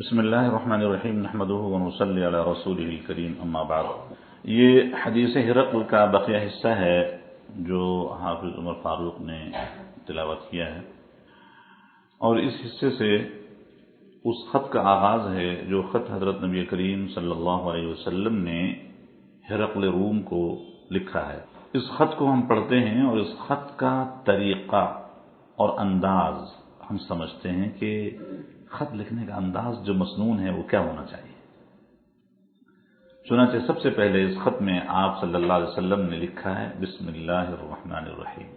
بسم اللہ الرحمن الرحیم نحمدہ ونصلی علی رسولہ الکریم اما بعد۔ یہ حدیث ہرقل کا بقیہ حصہ ہے جو حافظ عمر فاروق نے تلاوت کیا ہے، اور اس حصے سے اس خط کا آغاز ہے جو خط حضرت نبی کریم صلی اللہ علیہ وسلم نے ہرقل روم کو لکھا ہے۔ اس خط کو ہم پڑھتے ہیں اور اس خط کا طریقہ اور انداز ہم سمجھتے ہیں کہ خط لکھنے کا انداز جو مسنون ہے وہ کیا ہونا چاہیے۔ چنانچہ سب سے پہلے اس خط میں آپ صلی اللہ علیہ وسلم نے لکھا ہے بسم اللہ الرحمن الرحیم۔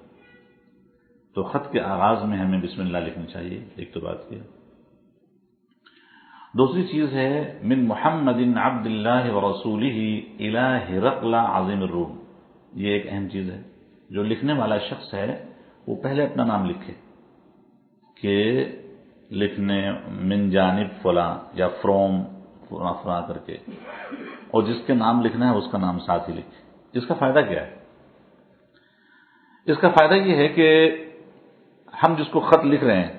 تو خط کے آغاز میں ہمیں بسم اللہ لکھنی چاہیے، ایک تو بات یہ۔ دوسری چیز ہے من محمد عبد اللہ ورسولہ الی ہرقل عظیم الروم۔ یہ ایک اہم چیز ہے، جو لکھنے والا شخص ہے وہ پہلے اپنا نام لکھے کہ لکھنے من جانب فلاں یا فروم فلاں کر کے، اور جس کے نام لکھنا ہے اس کا نام ساتھ ہی لکھے۔ اس کا فائدہ کیا ہے؟ اس کا فائدہ یہ ہے کہ ہم جس کو خط لکھ رہے ہیں،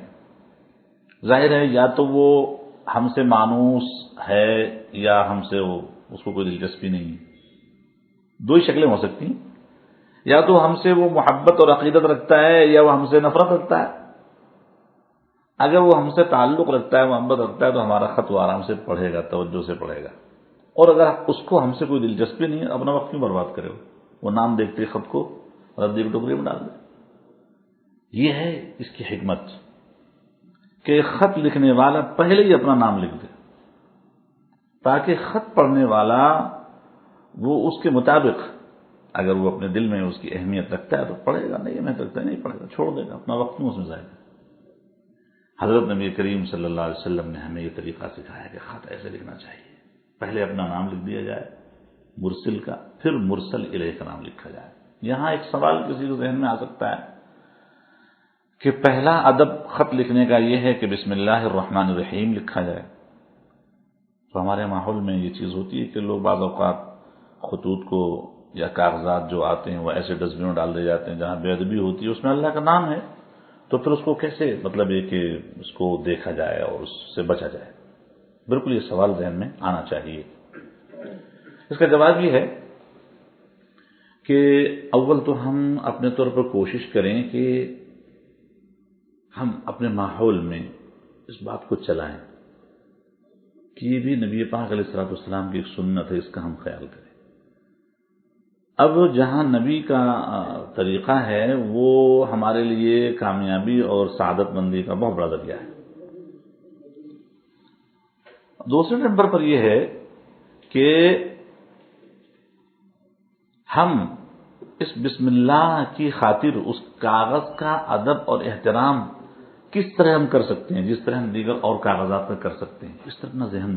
ظاہر ہے یا تو وہ ہم سے مانوس ہے یا ہم سے اس کو کوئی دلچسپی نہیں ہے۔ دو ہی شکلیں ہو سکتی ہیں، یا تو ہم سے وہ محبت اور عقیدت رکھتا ہے یا وہ ہم سے نفرت رکھتا ہے۔ اگر وہ ہم سے تعلق رکھتا ہے، محبت رکھتا ہے، تو ہمارا خط وہ آرام سے پڑھے گا، توجہ سے پڑھے گا۔ اور اگر اس کو ہم سے کوئی دلچسپی نہیں ہے، اپنا وقت کیوں برباد کرے؟ وہ نام دیکھتے خط کو ردی کی ٹوکری میں ڈال دے۔ یہ ہے اس کی حکمت کہ خط لکھنے والا پہلے ہی اپنا نام لکھ دے، تاکہ خط پڑھنے والا وہ اس کے مطابق، اگر وہ اپنے دل میں اس کی اہمیت رکھتا ہے تو پڑھے گا، نہیں اہمیت رکھتا ہے نہیں پڑھے گا، چھوڑ دے گا، اپنا وقت کیوں اس میں ضائع کرے۔ حضرت نبی کریم صلی اللہ علیہ وسلم نے ہمیں یہ طریقہ سکھایا کہ خط ایسے لکھنا چاہیے، پہلے اپنا نام لکھ دیا جائے مرسل کا، پھر مرسل الیہ کا نام لکھا جائے۔ یہاں ایک سوال کسی کے ذہن میں آ سکتا ہے کہ پہلا ادب خط لکھنے کا یہ ہے کہ بسم اللہ الرحمن الرحیم لکھا جائے۔ تو ہمارے ماحول میں یہ چیز ہوتی ہے کہ لوگ بعض اوقات خطوط کو یا کاغذات جو آتے ہیں وہ ایسے ڈسٹ بن میں ڈال دیے جاتے ہیں جہاں بے ادبی ہوتی ہے، اس میں اللہ کا نام ہے، تو پھر اس کو کیسے مطلب یہ کہ اس کو دیکھا جائے اور اس سے بچا جائے؟ بالکل یہ سوال ذہن میں آنا چاہیے۔ اس کا جواب یہ ہے کہ اول تو ہم اپنے طور پر کوشش کریں کہ ہم اپنے ماحول میں اس بات کو چلائیں کہ یہ بھی نبی پاک علیہ الصلوۃ والسلام کی ایک سنت ہے، اس کا ہم خیال کریں۔ اب جہاں نبی کا طریقہ ہے وہ ہمارے لیے کامیابی اور سعادت مندی کا بہت بڑا ذریعہ ہے۔ دوسرے نمبر پر یہ ہے کہ ہم اس بسم اللہ کی خاطر اس کاغذ کا ادب اور احترام کس طرح ہم کر سکتے ہیں، جس طرح ہم دیگر اور کاغذات پر کر سکتے ہیں، اس طرح اپنا ذہن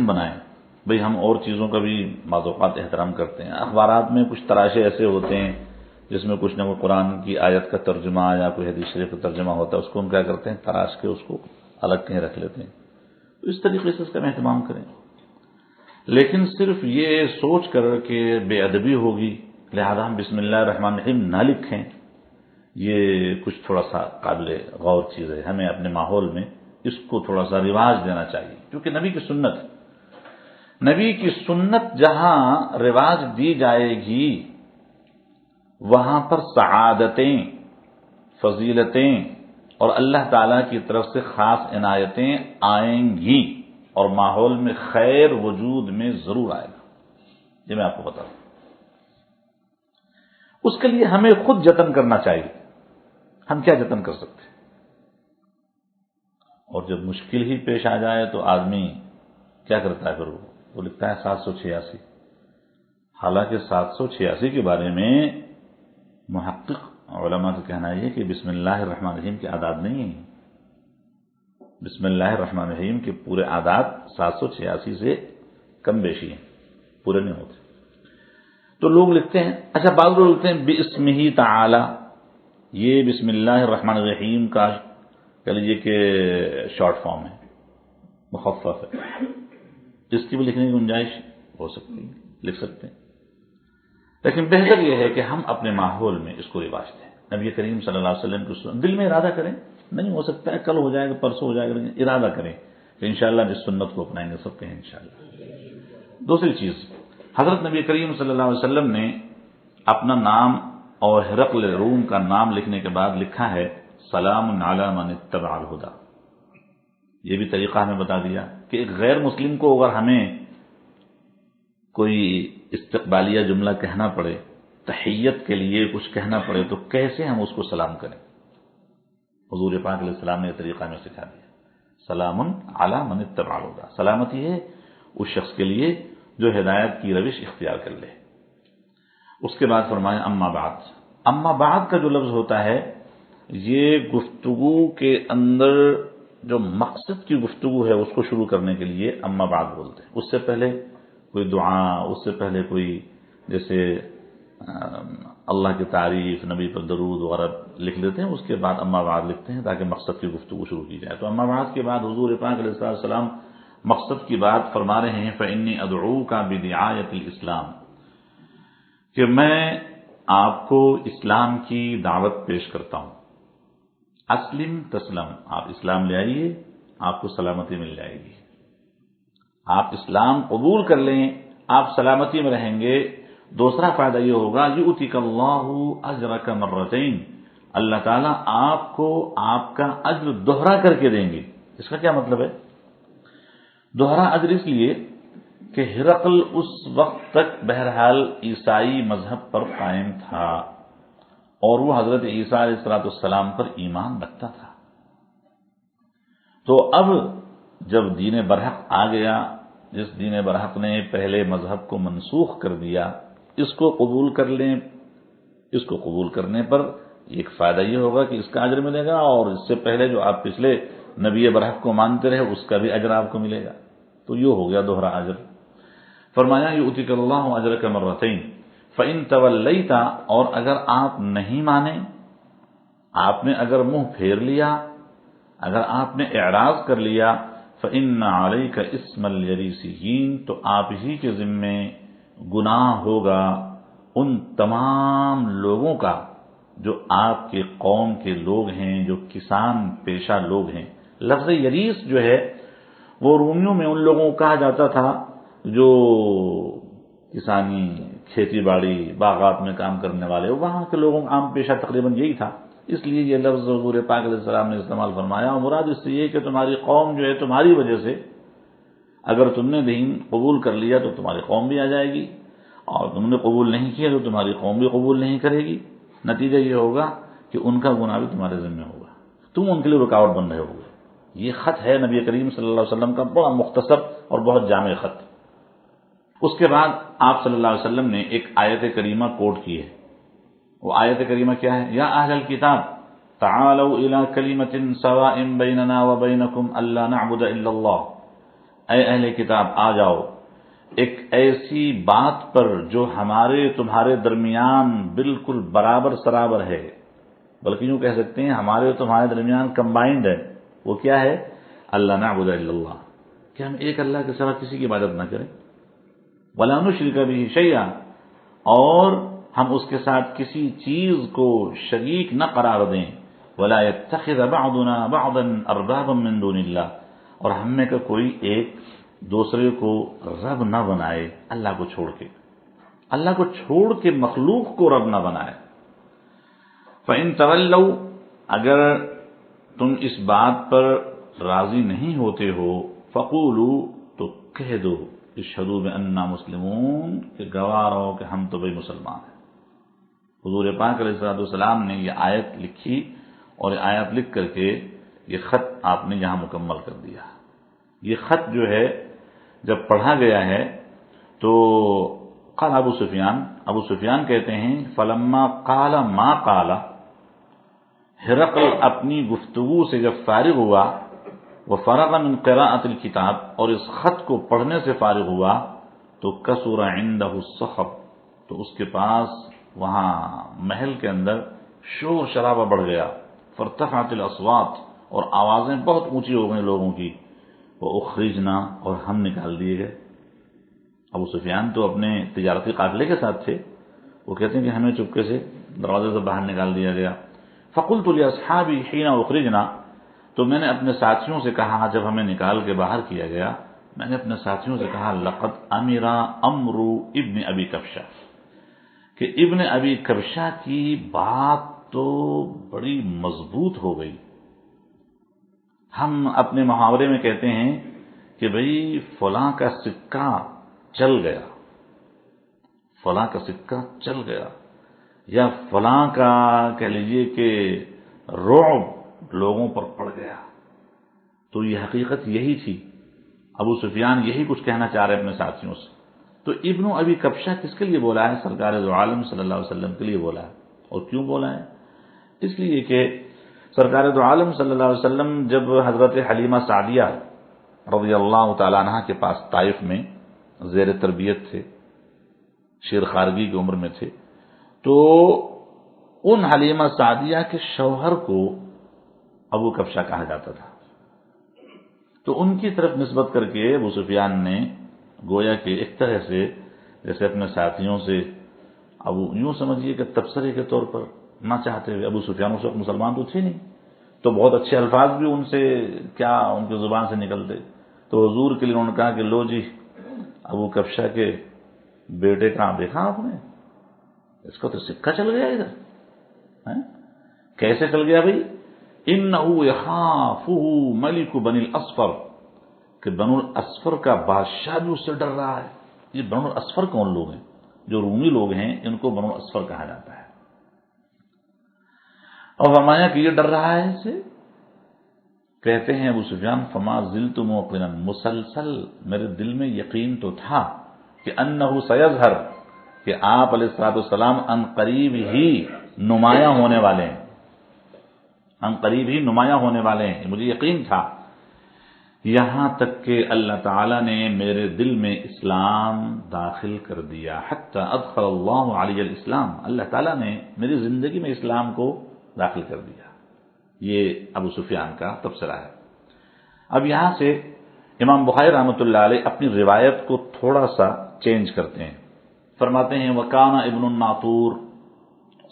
بنائیں۔ بھئی ہم اور چیزوں کا بھی بعض اوقات احترام کرتے ہیں، اخبارات میں کچھ تراشے ایسے ہوتے ہیں جس میں کچھ نہ کوئی قرآن کی آیت کا ترجمہ یا کوئی حدیث شریف کا ترجمہ ہوتا ہے، اس کو ہم کیا کرتے ہیں، تراش کے اس کو الگ کہیں رکھ لیتے ہیں۔ تو اس طریقے سے اس کا اہتمام کریں، لیکن صرف یہ سوچ کر کہ بے ادبی ہوگی لہذا ہم بسم اللہ الرحمن الرحیم نہ لکھیں، یہ کچھ تھوڑا سا قابل غور چیز ہے۔ ہمیں اپنے ماحول میں اس کو تھوڑا سا رواج دینا چاہیے، کیونکہ نبی کی سنت جہاں رواج دی جائے گی وہاں پر سعادتیں، فضیلتیں اور اللہ تعالی کی طرف سے خاص عنایتیں آئیں گی، اور ماحول میں خیر وجود میں ضرور آئے گا، یہ میں آپ کو بتا دوں۔ اس کے لیے ہمیں خود جتن کرنا چاہیے۔ ہم کیا جتن کر سکتے ہیں؟ اور جب مشکل ہی پیش آ جائے تو آدمی کیا کرتا ہے؟ پھر وہ لکھتا ہے 786۔ حالانکہ 786 کے بارے میں محقق علماء کا کہنا یہ کہ بسم اللہ الرحمن الرحیم کے اعداد نہیں ہیں۔ بسم اللہ الرحمن الرحیم کے پورے اعداد 786 سے کم بیشی ہیں، پورے نہیں ہوتے۔ تو لوگ لکھتے ہیں، اچھا بعض لوگ لکھتے ہیں باسمہ تعالی، یہ بسم اللہ الرحمن الرحیم کا کہہ لیجیے کہ شارٹ فارم ہے، مخفف ہے، جس کی بھی لکھنے کی گنجائش ہو سکتی ہے، لکھ سکتے ہیں، لیکن بہتر یہ ہے کہ ہم اپنے ماحول میں اس کو رواج دیں۔ نبی کریم صلی اللہ علیہ وسلم کو دل میں ارادہ کریں نہیں ہو سکتا ہے کل ہو جائے گا، پرسوں ہو جائے گا، لیکن ارادہ کریں کہ انشاءاللہ اس سنت کو اپنائیں گے، سب کہیں انشاءاللہ۔ دوسری چیز، حضرت نبی کریم صلی اللہ علیہ وسلم نے اپنا نام اور ہرقل روم کا نام لکھنے کے بعد لکھا ہے سلام علی من اتبع الہدی۔ یہ بھی طریقہ ہمیں بتا دیا کہ ایک غیر مسلم کو اگر ہمیں کوئی استقبالیہ جملہ کہنا پڑے، تحیت کے لیے کچھ کہنا پڑے، تو کیسے ہم اس کو سلام کریں، حضور پاک علیہ السلام نے یہ طریقہ ہمیں سکھا دیا، سلام علی من اتبع الہدی، سلامتی ہے اس شخص کے لیے جو ہدایت کی روش اختیار کر لے۔ اس کے بعد فرمایا اما بعد۔ اما بعد کا جو لفظ ہوتا ہے یہ گفتگو کے اندر جو مقصد کی گفتگو ہے اس کو شروع کرنے کے لیے اما بعد بولتے ہیں۔ اس سے پہلے کوئی دعا، اس سے پہلے کوئی جیسے اللہ کی تعریف، نبی پر درود وغیرہ لکھ لیتے ہیں، اس کے بعد اما بعد لکھتے ہیں تاکہ مقصد کی گفتگو شروع کی جائے۔ تو اما بعد کے بعد حضور پاک علیہ السلام مقصد کی بات فرما رہے ہیں فإنی ادعوک بدعایۃ الاسلام، کہ میں آپ کو اسلام کی دعوت پیش کرتا ہوں۔ اسلم تسلم، آپ اسلام لے آئیے، آپ کو سلامتی مل جائے گی۔ آپ اسلام قبول کر لیں، آپ سلامتی میں رہیں گے۔ دوسرا فائدہ یہ ہوگا یؤتیک اللہ اجرک مرتین، اللہ تعالیٰ آپ کو آپ کا اجر دوہرا کر کے دیں گے۔ اس کا کیا مطلب ہے؟ دوہرا اجر اس لیے کہ ہرقل اس وقت تک بہرحال عیسائی مذہب پر قائم تھا اور وہ حضرت عیسیٰ علیہ السلام پر ایمان رکھتا تھا۔ تو اب جب دین برحق آ گیا، جس دین برحق نے پہلے مذہب کو منسوخ کر دیا، اس کو قبول کر لیں۔ اس کو قبول کرنے پر ایک فائدہ یہ ہوگا کہ اس کا اجر ملے گا، اور اس سے پہلے جو آپ پچھلے نبی برحق کو مانتے رہے اس کا بھی اجر آپ کو ملے گا۔ تو یہ ہو گیا دوہرا اجر۔ فرمایا یؤتیک اللہ اجرک مرتین فإن تولیت، اور اگر آپ نہیں مانے، آپ نے اگر منہ پھیر لیا، اگر آپ نے اعراض کر لیا، فإن علیک اسم الیریسیین، تو آپ ہی کے ذمے گناہ ہوگا ان تمام لوگوں کا جو آپ کے قوم کے لوگ ہیں، جو کسان پیشہ لوگ ہیں۔ لفظ یریس جو ہے وہ رومیوں میں ان لوگوں کو کہا جاتا تھا جو کسانی، کھیتی باڑی، باغات میں کام کرنے والے، وہاں کے لوگوں کا عام پیشہ تقریباً یہی تھا، اس لیے یہ لفظ حضور پاک علیہ السلام نے استعمال فرمایا۔ اور مراد اس سے یہ کہ تمہاری قوم جو ہے تمہاری وجہ سے، اگر تم نے دین قبول کر لیا تو تمہاری قوم بھی آ جائے گی، اور تم نے قبول نہیں کیا تو تمہاری قوم بھی قبول نہیں کرے گی۔ نتیجہ یہ ہوگا کہ ان کا گناہ بھی تمہارے ذمہ ہوگا، تم ان کے لیے رکاوٹ بن رہے ہوگے۔ یہ خط ہے نبی کریم صلی اللہ علیہ وسلم کا، بڑا مختصر اور بہت جامع خط۔ اس کے بعد آپ صلی اللہ علیہ وسلم نے ایک آیت کریمہ کوٹ کی ہے۔ وہ آیت کریمہ کیا ہے؟ یا اہل الکتاب تعالوا الی کلمۃ سواء بیننا وبینکم الا نعبد الا اللہ، اے اہل کتاب آ جاؤ ایک ایسی بات پر جو ہمارے تمہارے درمیان بالکل برابر سرابر ہے، بلکہ یوں کہہ سکتے ہیں ہمارے تمہارے درمیان کمبائنڈ ہے۔ وہ کیا ہے؟ اللہ نعبد الا اللہ، کہ ہم ایک اللہ کے سوا کسی کی عبادت نہ کریں، ولا نشرک به شیئا، اور ہم اس کے ساتھ کسی چیز کو شریک نہ قرار دیں، ولا يتخذ بعضنا بعضا اربابا من دون اللہ، اور ہم میں کا کوئی ایک دوسرے کو رب نہ بنائے اللہ کو چھوڑ کے، اللہ کو چھوڑ کے مخلوق کو رب نہ بنائے۔ فإن تولوا، اگر تم اس بات پر راضی نہیں ہوتے ہو، فقولوا، تو کہہ دو، اشہدوا بأننا مسلمون، کہ گواہ رہو کہ ہم تو بھئی مسلمان ہیں۔ حضور پاک علیہ السلام نے یہ آیت لکھی، اور یہ آیت لکھ کر کے یہ خط آپ نے یہاں مکمل کر دیا۔ یہ خط جو ہے جب پڑھا گیا ہے تو قال ابو سفیان کہتے ہیں فلما قال ما قال، ہرقل اپنی گفتگو سے جب فارغ ہوا، وفرغ من قراءۃ الکتاب، اور اس خط کو پڑھنے سے فارغ ہوا، تو کثر عنده الصخب، تو اس کے پاس وہاں محل کے اندر شور شرابہ بڑھ گیا، فارتفعت الاصوات، اور آوازیں بہت اونچی ہو گئیں لوگوں کی، واخرجنا، اور ہم نکال دیے گئے۔ ابو سفیان تو اپنے تجارتی قافلے کے ساتھ تھے، وہ کہتے ہیں کہ ہمیں چپکے سے دروازے سے باہر نکال دیا گیا۔ فقلت لاصحابی حين اخرجنا، تو میں نے اپنے ساتھیوں سے کہا، جب ہمیں نکال کے باہر کیا گیا، میں نے اپنے ساتھیوں سے کہا لقد امرا امرو ابن ابی کبشہ، کہ ابن ابی کبشہ کی بات تو بڑی مضبوط ہو گئی۔ ہم اپنے محاورے میں کہتے ہیں کہ بھئی فلاں کا سکہ چل گیا، فلاں کا سکہ چل گیا، یا فلاں کا کہہ لیجئے کہ رعب لوگوں پر پڑ گیا۔ تو یہ حقیقت یہی تھی، ابو سفیان یہی کچھ کہنا چاہ رہے اپنے ساتھیوں سے۔ تو ابن ابی کبشہ کس کے لیے بولا ہے؟ سرکار دو عالم صلی اللہ علیہ وسلم کے لیے بولا ہے۔ اور کیوں بولا ہے؟ اس لیے کہ سرکار دو عالم صلی اللہ علیہ وسلم جب حضرت حلیمہ سعدیہ رضی اللہ تعالیٰ عنہ کے پاس طائف میں زیر تربیت تھے، شیر خارگی کی عمر میں تھے، تو ان حلیمہ سعدیہ کے شوہر کو ابو کبشہ کہا جاتا تھا۔ تو ان کی طرف نسبت کر کے ابو سفیان نے گویا کہ ایک طرح سے جیسے اپنے ساتھیوں سے یوں سمجھیے کہ تبصرے کے طور پر نہ چاہتے ہوئے، ابو سفیان اس وقت مسلمان تو تھے نہیں، تو بہت اچھے الفاظ بھی ان سے کیا ان کی زبان سے نکلتے، تو حضور کے لیے انہوں نے کہا کہ لو جی ابو کبشہ کے بیٹے کا دیکھا آپ نے، اس کا تو سکہ چل گیا ادھر۔ کیسے چل گیا بھائی؟ انه يخافه ملك بني الاصفر، کہ بنو الاصفر کا بادشاہ بھی اس سے ڈر رہا ہے۔ یہ بنو الاصفر کون لوگ ہیں؟ جو رومی لوگ ہیں، ان کو بنو الاصفر کہا جاتا ہے۔ اور فرمایا کہ یہ ڈر رہا ہے اس سے۔ کہتے ہیں ابو سفیان فما زلت موقنا، مسلسل میرے دل میں یقین تو تھا کہ انہ سیظہر، کہ آپ علیہ الصلوۃ والسلام ان قریب ہی نمایاں ہونے والے ہیں، ان قریب ہی نمایاں ہونے والے ہیں، مجھے یقین تھا۔ یہاں تک کہ اللہ تعالیٰ نے میرے دل میں اسلام داخل کر دیا، حتی ادخل اللہ علی الاسلام، اللہ تعالیٰ نے میری زندگی میں اسلام کو داخل کر دیا۔ یہ ابو سفیان کا تبصرہ ہے۔ اب یہاں سے امام بخاری رحمۃ اللہ علیہ اپنی روایت کو تھوڑا سا چینج کرتے ہیں، فرماتے ہیں وکان ابن الناطور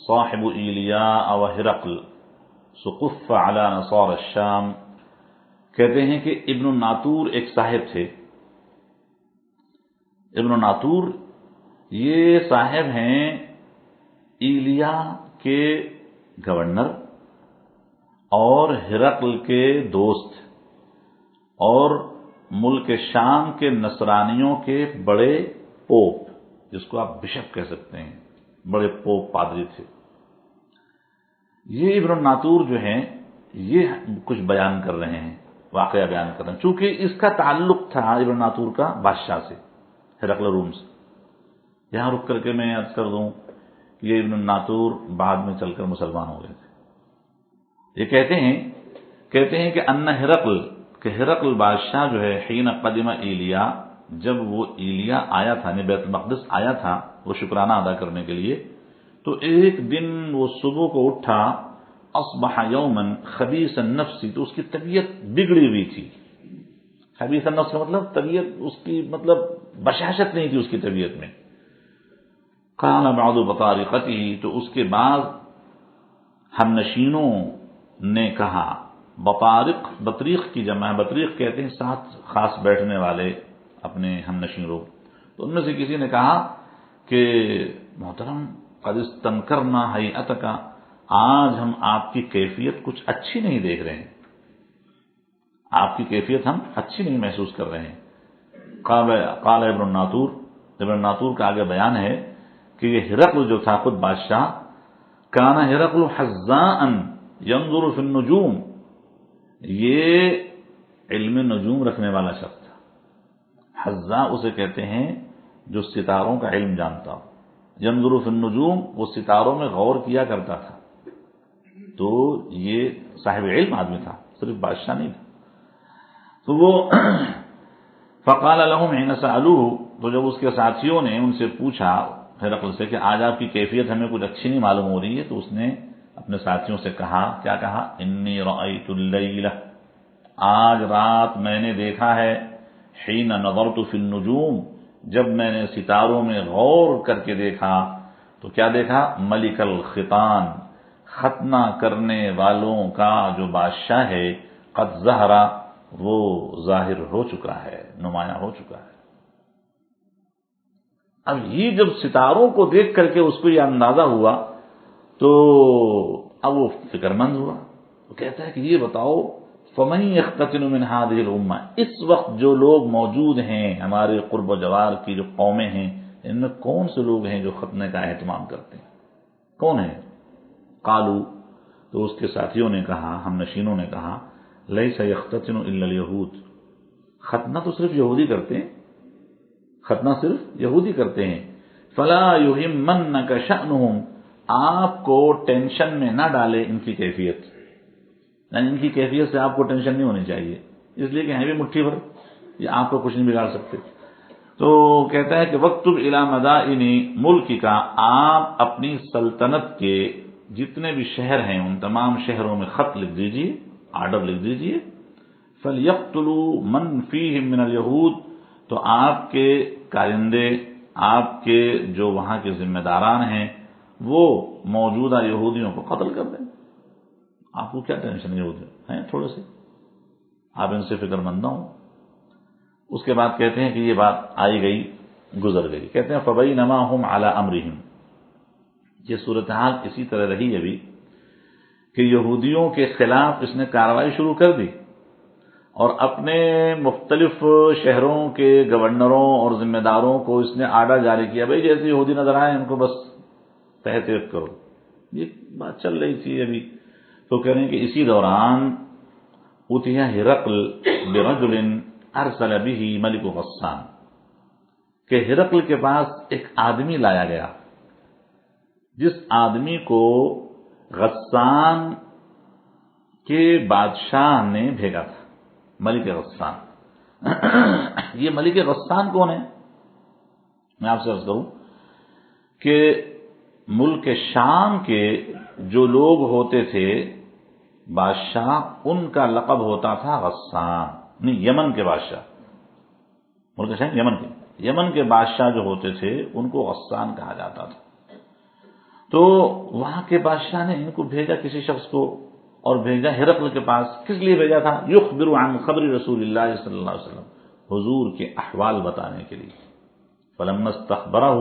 صاحب ایلیاء و ہرقل سقف علی نصار الشام، کہتے ہیں کہ ابن الناطور ایک صاحب تھے۔ ابن الناطور یہ صاحب ہیں ایلیا کے گورنر اور ہرقل کے دوست، اور ملک شام کے نصرانیوں کے بڑے پوپ، جس کو آپ بشپ کہہ سکتے ہیں، بڑے پوپ پادری تھے۔ یہ ابن الناطور جو ہیں یہ کچھ بیان کر رہے ہیں، واقعہ بیان کر رہے ہیں، چونکہ اس کا تعلق تھا ابن الناطور کا بادشاہ سے، ہرقل روم سے۔ یہاں رک کر کے میں عرض کر دوں کہ یہ ابن الناطور بعد میں چل کر مسلمان ہو گئے تھے۔ یہ کہتے ہیں کہ ان ہرقل، کہ ہرقل بادشاہ جو ہے حین قدم ایلیا، جب وہ ایلیا آیا تھا، بیت المقدس آیا تھا وہ شکرانہ ادا کرنے کے لیے، تو ایک دن وہ صبح کو اٹھا، اصبح یوما خبیث النفس، تو اس کی طبیعت بگڑی ہوئی تھی۔ خبیث النفس کا مطلب طبیعت اس کی مطلب بشاشت نہیں تھی اس کی طبیعت میں۔ قال بعض بطارقته، تو اس کے بعد ہم نشینوں نے کہا، بطارق بطریق کی جمع ہے، بطریق کہتے ہیں ساتھ خاص بیٹھنے والے اپنے ہم نشین لوگ، تو ان میں سے کسی نے کہا کہ محترم قد استنکرنا ہیئتک، آج ہم آپ کی کیفیت کچھ اچھی نہیں دیکھ رہے ہیں، آپ کی کیفیت ہم اچھی نہیں محسوس کر رہے ہیں۔ قال ابن الناطور کا آگے بیان ہے کہ یہ ہرقل جو تھا خود بادشاہ، کان ہرقل حذاء ينظر في النجوم، یہ علم نجوم رکھنے والا شخص تھا۔ حذاء اسے کہتے ہیں جو ستاروں کا علم جانتا ہو، ينظر في النجوم وہ ستاروں میں غور کیا کرتا تھا، تو یہ صاحب علم آدمی تھا، صرف بادشاہ نہیں تھا۔ تو وہ فقال لهم حين سألوه، تو جب اس کے ساتھیوں نے ان سے پوچھا ہرقل سے کہ آج آپ کی کیفیت ہمیں کچھ اچھی نہیں معلوم ہو رہی ہے، تو اس نے اپنے ساتھیوں سے کہا، کیا کہا؟ انی رأیت اللیلہ، آج رات میں نے دیکھا ہے، حین نظرت فی النجوم، جب میں نے ستاروں میں غور کر کے دیکھا تو کیا دیکھا؟ ملک الختان، ختنہ کرنے والوں کا جو بادشاہ ہے، قد ظہرا وہ ظاہر ہو چکا ہے، نمایاں ہو چکا ہے۔ اب یہ جب ستاروں کو دیکھ کر کے اس کو یہ اندازہ ہوا تو اب وہ فکر مند ہوا، وہ کہتا ہے کہ یہ بتاؤ فَمَن يَخْتَتِنُ مِنْ هَذِهِ الْأُمَّةِ، اس وقت جو لوگ موجود ہیں ہمارے قرب و جوار کی جو قومیں ہیں، ان میں کون سے لوگ ہیں جو ختنے کا اہتمام کرتے ہیں، کون ہیں؟ قالوا، تو اس کے ساتھیوں نے کہا، ہم نشینوں نے کہا لَيْسَ يَخْتَتِنُ إِلَّا الْيَهُودُ، ختنہ تو صرف یہودی کرتے ہیں، ختنہ صرف یہودی کرتے ہیں۔ فَلَا يُهِمَّنَّكَ شَأْنُهُمْ، آپ کو ٹینشن میں نہ ڈالے ان کی کیفیت، یعنی ان کی کیفیت سے آپ کو ٹینشن نہیں ہونی چاہیے، اس لیے کہ ہیں بھی مٹھی بھر، یہ آپ کو کچھ نہیں بگاڑ سکتے۔ تو کہتا ہے کہ وَاكْتُبْ إِلَى مَدَائِنِ مُلْكِكَ، آپ اپنی سلطنت کے جتنے بھی شہر ہیں ان تمام شہروں میں خط لکھ دیجئے، آرڈر لکھ دیجئے، فَلْيَقْتُلُوا مَنْ فِيهِمْ مِنَ الْيَهُودِ، تو آپ کے کارندے، آپ کے جو وہاں کے ذمہ داران ہیں وہ موجودہ یہودیوں کو قتل کر دیں، آپ کو کیا ٹینشن یہودی ہیں تھوڑے سے، آپ ان سے فکر مند نہ ہوں۔ اس کے بعد کہتے ہیں کہ یہ بات آئی گئی گزر گئی، کہتے ہیں فَبَيْنَمَا هُمْ عَلَىٰ أَمْرِهِمْ، یہ صورتحال اسی طرح رہی ابھی کہ یہودیوں کے خلاف اس نے کارروائی شروع کر دی اور اپنے مختلف شہروں کے گورنروں اور ذمہ داروں کو اس نے آرڈر جاری کیا، بھئی جیسے یہودی نظر آئے ان کو بس تحقیق کرو، یہ بات چل رہی تھی ابھی۔ تو کہہ رہے ہیں کہ اسی دوران اتي ہرقل برجل ارسل به ملک غسان، کہ ہرقل کے پاس ایک آدمی لایا گیا جس آدمی کو غسان کے بادشاہ نے بھیجا تھا، ملک غسان۔ یہ ملک غسان کون ہے؟ میں آپ سے عرض کروں کہ ملک شام کے جو لوگ ہوتے تھے بادشاہ، ان کا لقب ہوتا تھا غسان، نہیں یمن کے بادشاہ، ملک شام یمن کے بادشاہ جو ہوتے تھے ان کو غسان کہا جاتا تھا۔ تو وہاں کے بادشاہ نے ان کو بھیجا کسی شخص کو، اور بھیجا ہرقل کے پاس، کس لیے بھیجا تھا؟ یخبر عن خبر رسول اللہ صلی اللہ علیہ وسلم، حضور کے احوال بتانے کے لیے۔ فلما استخبرہ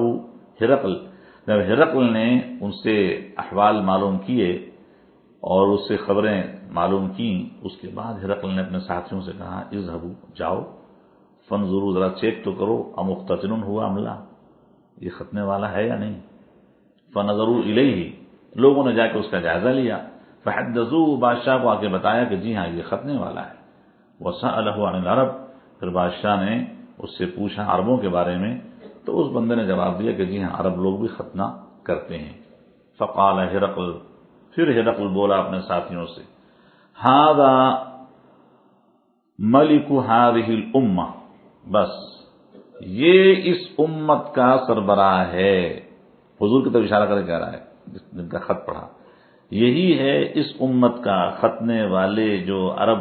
ہرقل، جب ہرقل نے ان سے احوال معلوم کیے اور اس سے خبریں معلوم کی، اس کے بعد ہرقل نے اپنے ساتھیوں سے کہا اذهبوا، جاؤ، فانظروا، ذرا چیک تو کرو، امقتتن ہوا ام لا، یہ ختنے والا ہے یا نہیں۔ فنظروا الیہ، لوگوں نے جا کے اس کا جائزہ لیا، فحدثوه، بادشاہ کو آ کے بتایا کہ جی ہاں یہ ختنے والا ہے۔ وسألہ عن العرب، پھر بادشاہ نے اس سے پوچھا عربوں کے بارے میں، تو اس بندے نے جواب دیا کہ جی ہاں عرب لوگ بھی ختنہ کرتے ہیں۔ فقال ہرقل، پھر ہرقل بولا اپنے ساتھیوں سے ھذا ملک ھذہ الامہ، بس یہ اس امت کا سربراہ ہے، حضور کی طرف اشارہ کر کے کہہ رہا ہے جن کا خط پڑھا، یہی ہے اس امت کا، ختنے والے جو عرب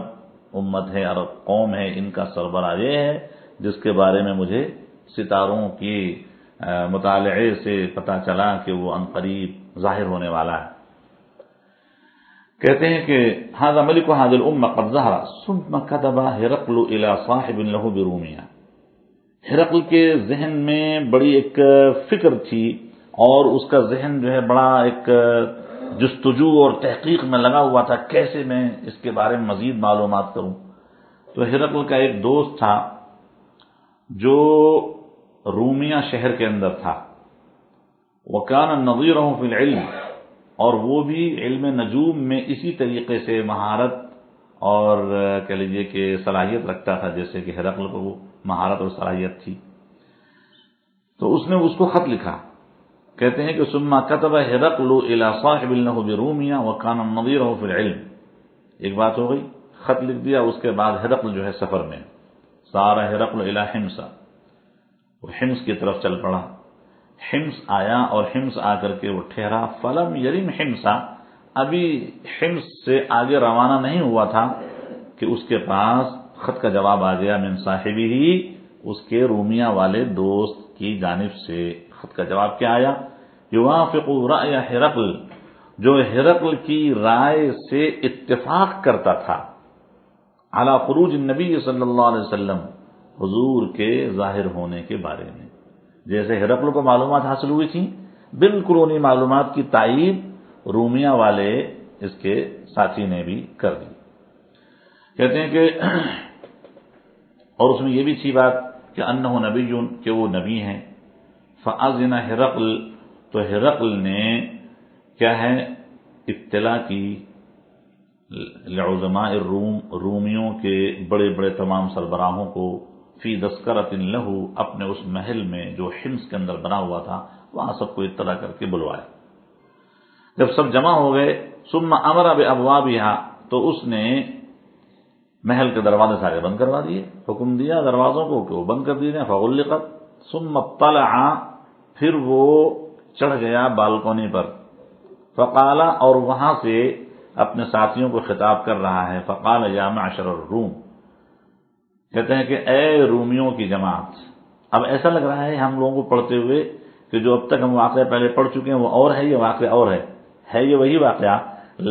امت ہے، عرب قوم ہے، ان کا سربراہ یہ ہے جس کے بارے میں مجھے ستاروں کی مطالعے سے پتہ چلا کہ وہ عنقریب ظاہر ہونے والا ہے۔ کہتے ہیں کہ ھذا ملک ھذہ الامہ قد ظہر ثم كتب ہرقل الى صاحب له برومیہ، ہرقل کے ذہن میں بڑی ایک فکر تھی اور اس کا ذہن جو ہے بڑا ایک جستجو اور تحقیق میں لگا ہوا تھا، کیسے میں اس کے بارے میں مزید معلومات کروں۔ تو ہرقل کا ایک دوست تھا جو رومیہ شہر کے اندر تھا، وَكَانَ نَظِيرَهُ فِي الْعِلْمِ، اور وہ بھی علم نجوم میں اسی طریقے سے مہارت اور کہہ لیجیے کہ صلاحیت رکھتا تھا جیسے کہ ہرقل کو وہ مہارت اور صلاحیت تھی۔ تو اس نے اس کو خط لکھا، کہتے ہیں کہ ثم كتب ہرقل الى صاحب له برومیہ وكان نظیرہ فی العلم، ایک بات ہو گئی، خط لکھ دیا، اس کے بعد ہرقل جو ہے سفر میں، سارا ہرقل الى حمص، وہ حمص کی طرف چل پڑا، حمص آیا اور حمص آ کر کے وہ ٹھہرا، فلم یرم حمص، ابھی حمص سے آگے روانہ نہیں ہوا تھا کہ اس کے پاس خط کا جواب آ گیا، من صاحبہ، اس کے رومیہ والے دوست کی جانب سے خط کا جواب کیا آیا؟ یوافق رأی ہرقل، جو ہرقل کی رائے سے اتفاق کرتا تھا، علی خروج النبی صلی اللہ علیہ وسلم، حضور کے ظاہر ہونے کے بارے میں. جیسے ہرقل کو معلومات حاصل ہوئی تھیں، بالکل انہی معلومات کی تائید رومیہ والے اس کے ساتھی نے بھی کر دی. کہتے ہیں کہ اور اس میں یہ بھی تھی بات کہ انہ نبی، کہ وہ نبی ہیں. فاذن ہرقل، تو ہرقل نے کیا ہے اطلاع کی لعظماء الروم، رومیوں کے بڑے بڑے تمام سربراہوں کو، فی دسکرۃ لہ، اپنے اس محل میں جو حمص کے اندر بنا ہوا تھا وہاں سب کو اطلاع کر کے بلوایا. جب سب جمع ہو گئے، ثم امر بابوابها، تو اس نے محل کے دروازے سارے بند کروا دیے، حکم دیا دروازوں کو کہ وہ بند کر دیے. فغلقت، ثم اطلع، پھر وہ چڑھ گیا بالکونی پر. فقال، اور وہاں سے اپنے ساتھیوں کو خطاب کر رہا ہے. فقال یا معشر الروم، کہتے ہیں کہ اے رومیوں کی جماعت. اب ایسا لگ رہا ہے ہم لوگوں کو پڑھتے ہوئے کہ جو اب تک ہم واقعہ پہلے پڑھ چکے ہیں وہ اور ہے، یہ واقعہ اور ہے یہ وہی واقعہ،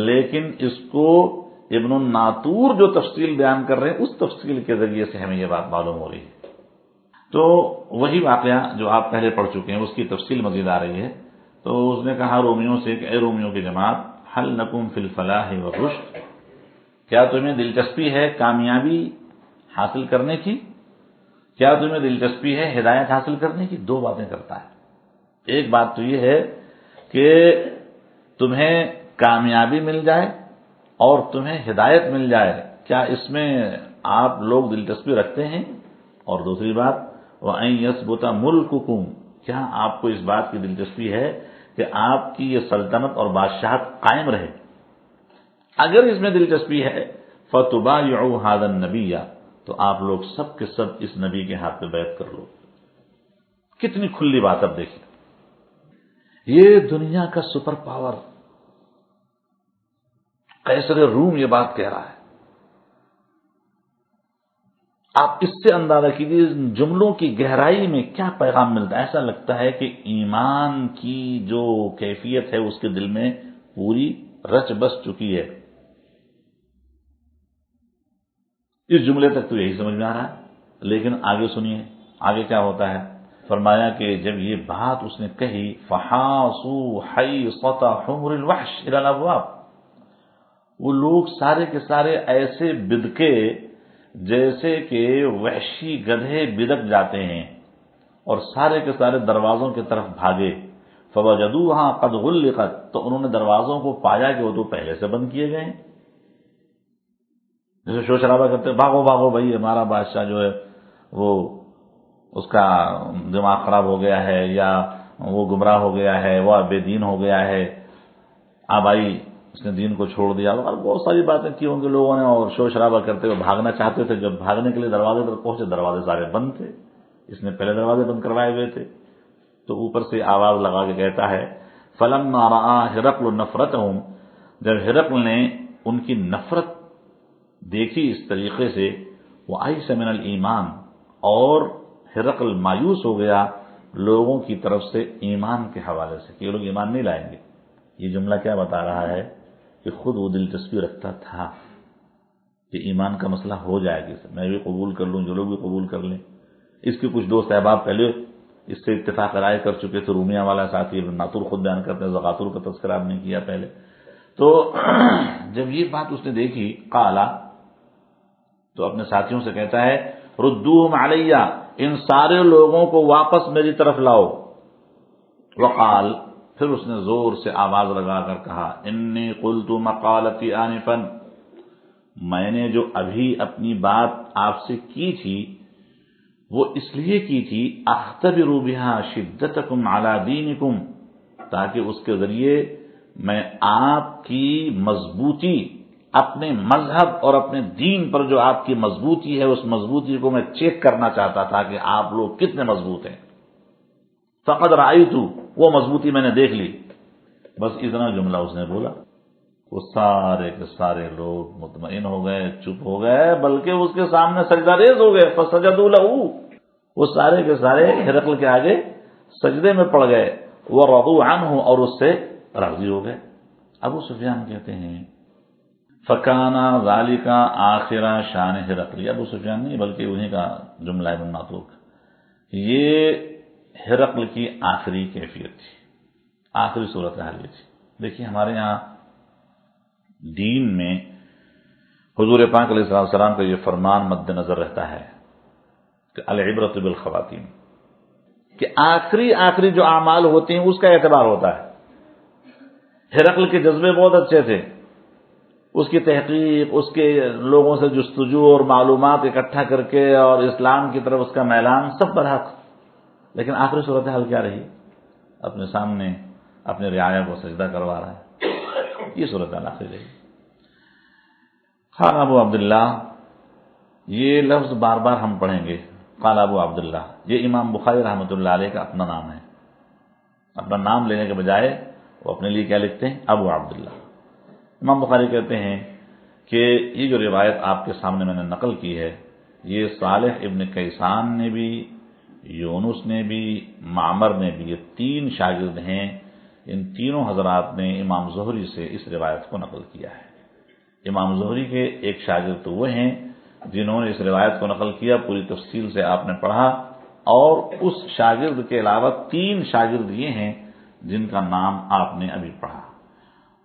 لیکن اس کو ابن الناطور جو تفصیل بیان کر رہے ہیں اس تفصیل کے ذریعے سے ہمیں یہ بات معلوم ہو رہی ہے. تو وہی واقعہ جو آپ پہلے پڑھ چکے ہیں اس کی تفصیل مزید آ رہی ہے. تو اس نے کہا رومیوں سے کہ اے رومیوں کی جماعت، حل نکم فی الفلاح والرشد، کیا تمہیں دلچسپی ہے کامیابی حاصل کرنے کی؟ کیا تمہیں دلچسپی ہے ہدایت حاصل کرنے کی؟ دو باتیں کرتا ہے. ایک بات تو یہ ہے کہ تمہیں کامیابی مل جائے اور تمہیں ہدایت مل جائے، کیا اس میں آپ لوگ دلچسپی رکھتے ہیں؟ اور دوسری بات، وَأَن يَثْبُتَ مُلْكُكُمْ، کیا آپ کو اس بات کی دلچسپی ہے کہ آپ کی یہ سلطنت اور بادشاہت قائم رہے؟ اگر اس میں دلچسپی ہے فَتُبَايِعُوا هَذَا النَّبِيَّ، تو آپ لوگ سب کے سب اس نبی کے ہاتھ پہ بیعت کر لو. کتنی کھلی بات. اب دیکھیں، یہ دنیا کا سپر پاور قیصر روم یہ بات کہہ رہا ہے. آپ اس سے اندازہ کیجیے جملوں کی گہرائی میں کیا پیغام ملتا ہے. ایسا لگتا ہے کہ ایمان کی جو کیفیت ہے اس کے دل میں پوری رچ بس چکی ہے. اس جملے تک تو یہی سمجھ میں آ رہا ہے، لیکن آگے سنیے آگے کیا ہوتا ہے. فرمایا کہ جب یہ بات اس نے کہی، فحاصوا حیصۃ حمر الوحش الی الابواب، وہ لوگ سارے کے سارے ایسے بدکے جیسے کہ وحشی گدھے بدک جاتے ہیں، اور سارے کے سارے دروازوں کی طرف بھاگے. فوجدوها قد غلقت، تو انہوں نے دروازوں کو پایا کہ وہ تو پہلے سے بند کیے گئے ہیں. جیسے شور شرابہ کرتے بھاگو بھاگو بھائی ہمارا بادشاہ جو ہے وہ اس کا دماغ خراب ہو گیا ہے، یا وہ گمراہ ہو گیا ہے، وہ بے دین ہو گیا ہے، آبائی اس نے دین کو چھوڑ دیا، اور بہت ساری باتیں کی ہوں گے لوگوں نے، اور شور شرابہ کرتے ہوئے بھاگنا چاہتے تھے. جب بھاگنے کے لیے دروازے پر پہنچے دروازے سارے بند تھے، اس نے پہلے دروازے بند کروائے ہوئے تھے. تو اوپر سے آواز لگا کے کہتا ہے، فلما رأى ہرقل نفرتهم، جب ہرقل نے ان کی نفرت دیکھی اس طریقے سے، وَأَيْسَ مِنَ الْإِيمَانِ، اور ہرقل مایوس ہو گیا لوگوں کی طرف سے ایمان کے حوالے سے کہ یہ لوگ ایمان نہیں لائیں گے. یہ جملہ کیا بتا رہا ہے کہ خود وہ دلچسپی رکھتا تھا کہ ایمان کا مسئلہ ہو جائے گا، میں بھی قبول کر لوں، جو لوگ بھی قبول کر لیں. اس کے کچھ دوست احباب پہلے اس سے اتفاق رائے کر چکے تھے. رومیہ والا ساتھی ابن ناطور خود بیان کرتے ہیں، زغاتور کا تذکرہ آپ نے کیا پہلے. تو جب یہ بات اس نے دیکھی، قالا، تو اپنے ساتھیوں سے کہتا ہے، ردوہم علیہ، ان سارے لوگوں کو واپس میری طرف لاؤ. وقال، پھر اس نے زور سے آواز لگا کر کہا، انی قلت مقالتی آنفا، میں نے جو ابھی اپنی بات آپ سے کی تھی وہ اس لیے کی تھی، اختبر بها شدتکم علی دینکم، تاکہ اس کے ذریعے میں آپ کی مضبوطی، اپنے مذہب اور اپنے دین پر جو آپ کی مضبوطی ہے اس مضبوطی کو میں چیک کرنا چاہتا تھا کہ آپ لوگ کتنے مضبوط ہیں. فقد رأیت، وہ مضبوطی میں نے دیکھ لی. بس اتنا جملہ اس نے بولا، وہ سارے کے سارے لوگ مطمئن ہو گئے، چپ ہو گئے، بلکہ اس کے سامنے سجدہ ریز ہو گئے. فسجدوا له، وہ سارے کے سارے ہرقل کے آگے سجدے میں پڑ گئے. ورضوا عنہ، اور اس سے راضی ہو گئے. ابو سفیان کہتے ہیں فکانا ذالکا آخرہ شان ہرقل، ابو سفیان نہیں بلکہ انہیں کا جملہ ہے مناطق، یہ ہرقل کی آخری کیفیت تھی، آخری صورتحال یہ تھی۔ دیکھیے ہمارے یہاں دین میں حضور پاک علیہ السلام کا یہ فرمان مد نظر رہتا ہے کہ العبرۃ بالخواتین، کہ آخری جو اعمال ہوتے ہیں اس کا اعتبار ہوتا ہے۔ ہرقل کے جذبے بہت اچھے تھے، اس کی تحقیق، اس کے لوگوں سے جستجو اور معلومات اکٹھا کر کے اور اسلام کی طرف اس کا میلان سب برحق، لیکن آخری صورتحال کیا رہی؟ اپنے سامنے اپنے رعایا کو سجدہ کروا رہا ہے، یہ صورتحال آخری رہی۔ قال ابو عبداللہ، یہ لفظ بار بار ہم پڑھیں گے، قال ابو عبداللہ، یہ امام بخاری رحمۃ اللہ علیہ کا اپنا نام ہے، اپنا نام لینے کے بجائے وہ اپنے لیے کیا لکھتے ہیں؟ ابو عبداللہ۔ امام بخاری کہتے ہیں کہ یہ جو روایت آپ کے سامنے میں نے نقل کی ہے، یہ صالح ابن کیسان نے بھی، یونس نے بھی، معمر نے بھی، یہ تین شاگرد ہیں، ان تینوں حضرات نے امام زہری سے اس روایت کو نقل کیا ہے۔ امام زہری کے ایک شاگرد تو وہ ہیں جنہوں نے اس روایت کو نقل کیا، پوری تفصیل سے آپ نے پڑھا، اور اس شاگرد کے علاوہ تین شاگرد یہ ہیں جن کا نام آپ نے ابھی پڑھا۔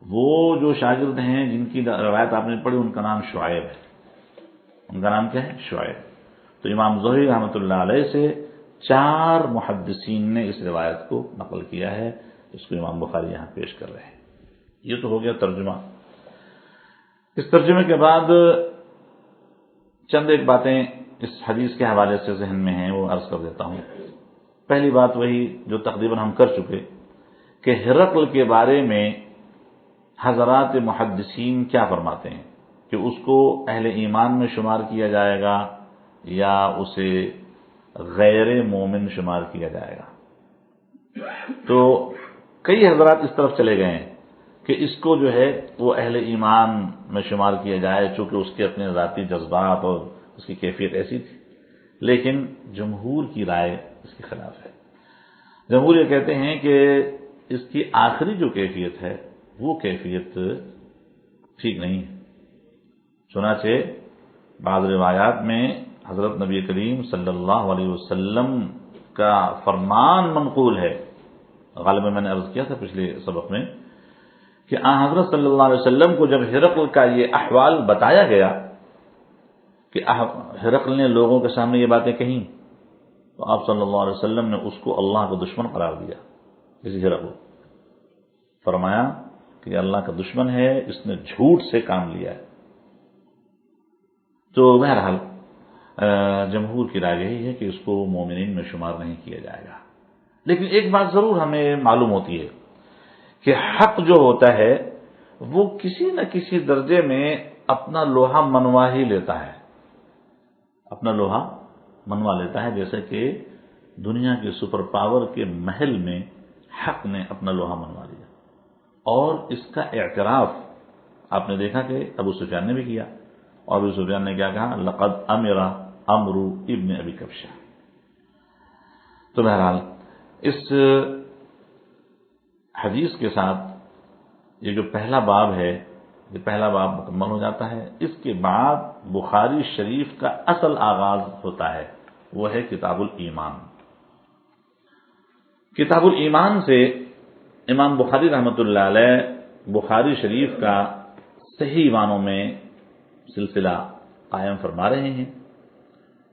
وہ جو شاگرد ہیں جن کی روایت آپ نے پڑھی ان کا نام شعیب ہے، ان کا نام کیا ہے؟ شعیب۔ تو امام زہری رحمۃ اللہ علیہ سے چار محدثین نے اس روایت کو نقل کیا ہے، اس کو امام بخاری یہاں پیش کر رہے ہیں۔ یہ تو ہو گیا ترجمہ۔ اس ترجمے کے بعد چند ایک باتیں اس حدیث کے حوالے سے ذہن میں ہیں، وہ عرض کر دیتا ہوں۔ پہلی بات وہی جو تقریباً ہم کر چکے کہ ہرقل کے بارے میں حضرات محدثین کیا فرماتے ہیں کہ اس کو اہل ایمان میں شمار کیا جائے گا یا اسے غیر مومن شمار کیا جائے گا۔ تو کئی حضرات اس طرف چلے گئے ہیں کہ اس کو جو ہے وہ اہل ایمان میں شمار کیا جائے، چونکہ اس کے اپنے ذاتی جذبات اور اس کی کیفیت ایسی تھی، لیکن جمہور کی رائے اس کے خلاف ہے۔ جمہور یہ کہتے ہیں کہ اس کی آخری جو کیفیت ہے وہ کیفیت ٹھیک نہیں ہے۔ چنانچہ بعض روایات میں حضرت نبی کریم صلی اللہ علیہ وسلم کا فرمان منقول ہے، غالباً میں نے عرض کیا تھا پچھلے سبق میں کہ حضرت صلی اللہ علیہ وسلم کو جب ہرقل کا یہ احوال بتایا گیا کہ ہرقل نے لوگوں کے سامنے یہ باتیں کہیں، تو آپ صلی اللہ علیہ وسلم نے اس کو اللہ کا دشمن قرار دیا۔ اسی ہرقل فرمایا کہ یہ اللہ کا دشمن ہے، اس نے جھوٹ سے کام لیا ہے۔ تو بہرحال جمہور کی رائے یہی ہے کہ اس کو مومنین میں شمار نہیں کیا جائے گا۔ لیکن ایک بات ضرور ہمیں معلوم ہوتی ہے کہ حق جو ہوتا ہے وہ کسی نہ کسی درجے میں اپنا لوہا منوا ہی لیتا ہے، اپنا لوہا منوا لیتا ہے، جیسے کہ دنیا کے سپر پاور کے محل میں حق نے اپنا لوہا منوا لیا، اور اس کا اعتراف آپ نے دیکھا کہ ابو سفیان نے بھی کیا، اور ابو سفیان نے کیا کہا؟ لقد امر عمرو ابن ابی کبشہ۔ تو بہرحال اس حدیث کے ساتھ یہ جو پہلا باب ہے، یہ پہلا باب مکمل ہو جاتا ہے۔ اس کے بعد بخاری شریف کا اصل آغاز ہوتا ہے، وہ ہے کتاب الایمان۔ کتاب الایمان سے امام بخاری رحمۃ اللہ علیہ بخاری شریف کا صحیح معنوں میں سلسلہ قائم فرما رہے ہیں،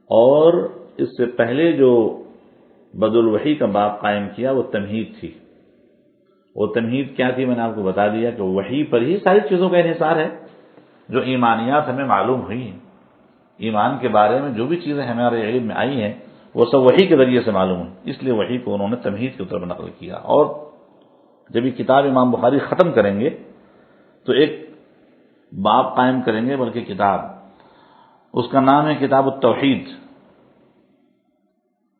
اور اس سے پہلے جو بدء الوحی کا باب قائم کیا وہ تمہید تھی۔ وہ تمہید کیا تھی؟ میں نے آپ کو بتا دیا کہ وحی پر ہی ساری چیزوں کا انحصار ہے، جو ایمانیات ہمیں معلوم ہوئی ہیں، ایمان کے بارے میں جو بھی چیزیں ہمارے علم میں آئی ہیں وہ سب وحی کے ذریعے سے معلوم ہیں، اس لیے وحی کو انہوں نے تمہید کی طرف نقل کیا۔ اور جب یہ کتاب امام بخاری ختم کریں گے تو ایک باب قائم کریں گے، بلکہ کتاب، اس کا نام ہے کتاب التوحید۔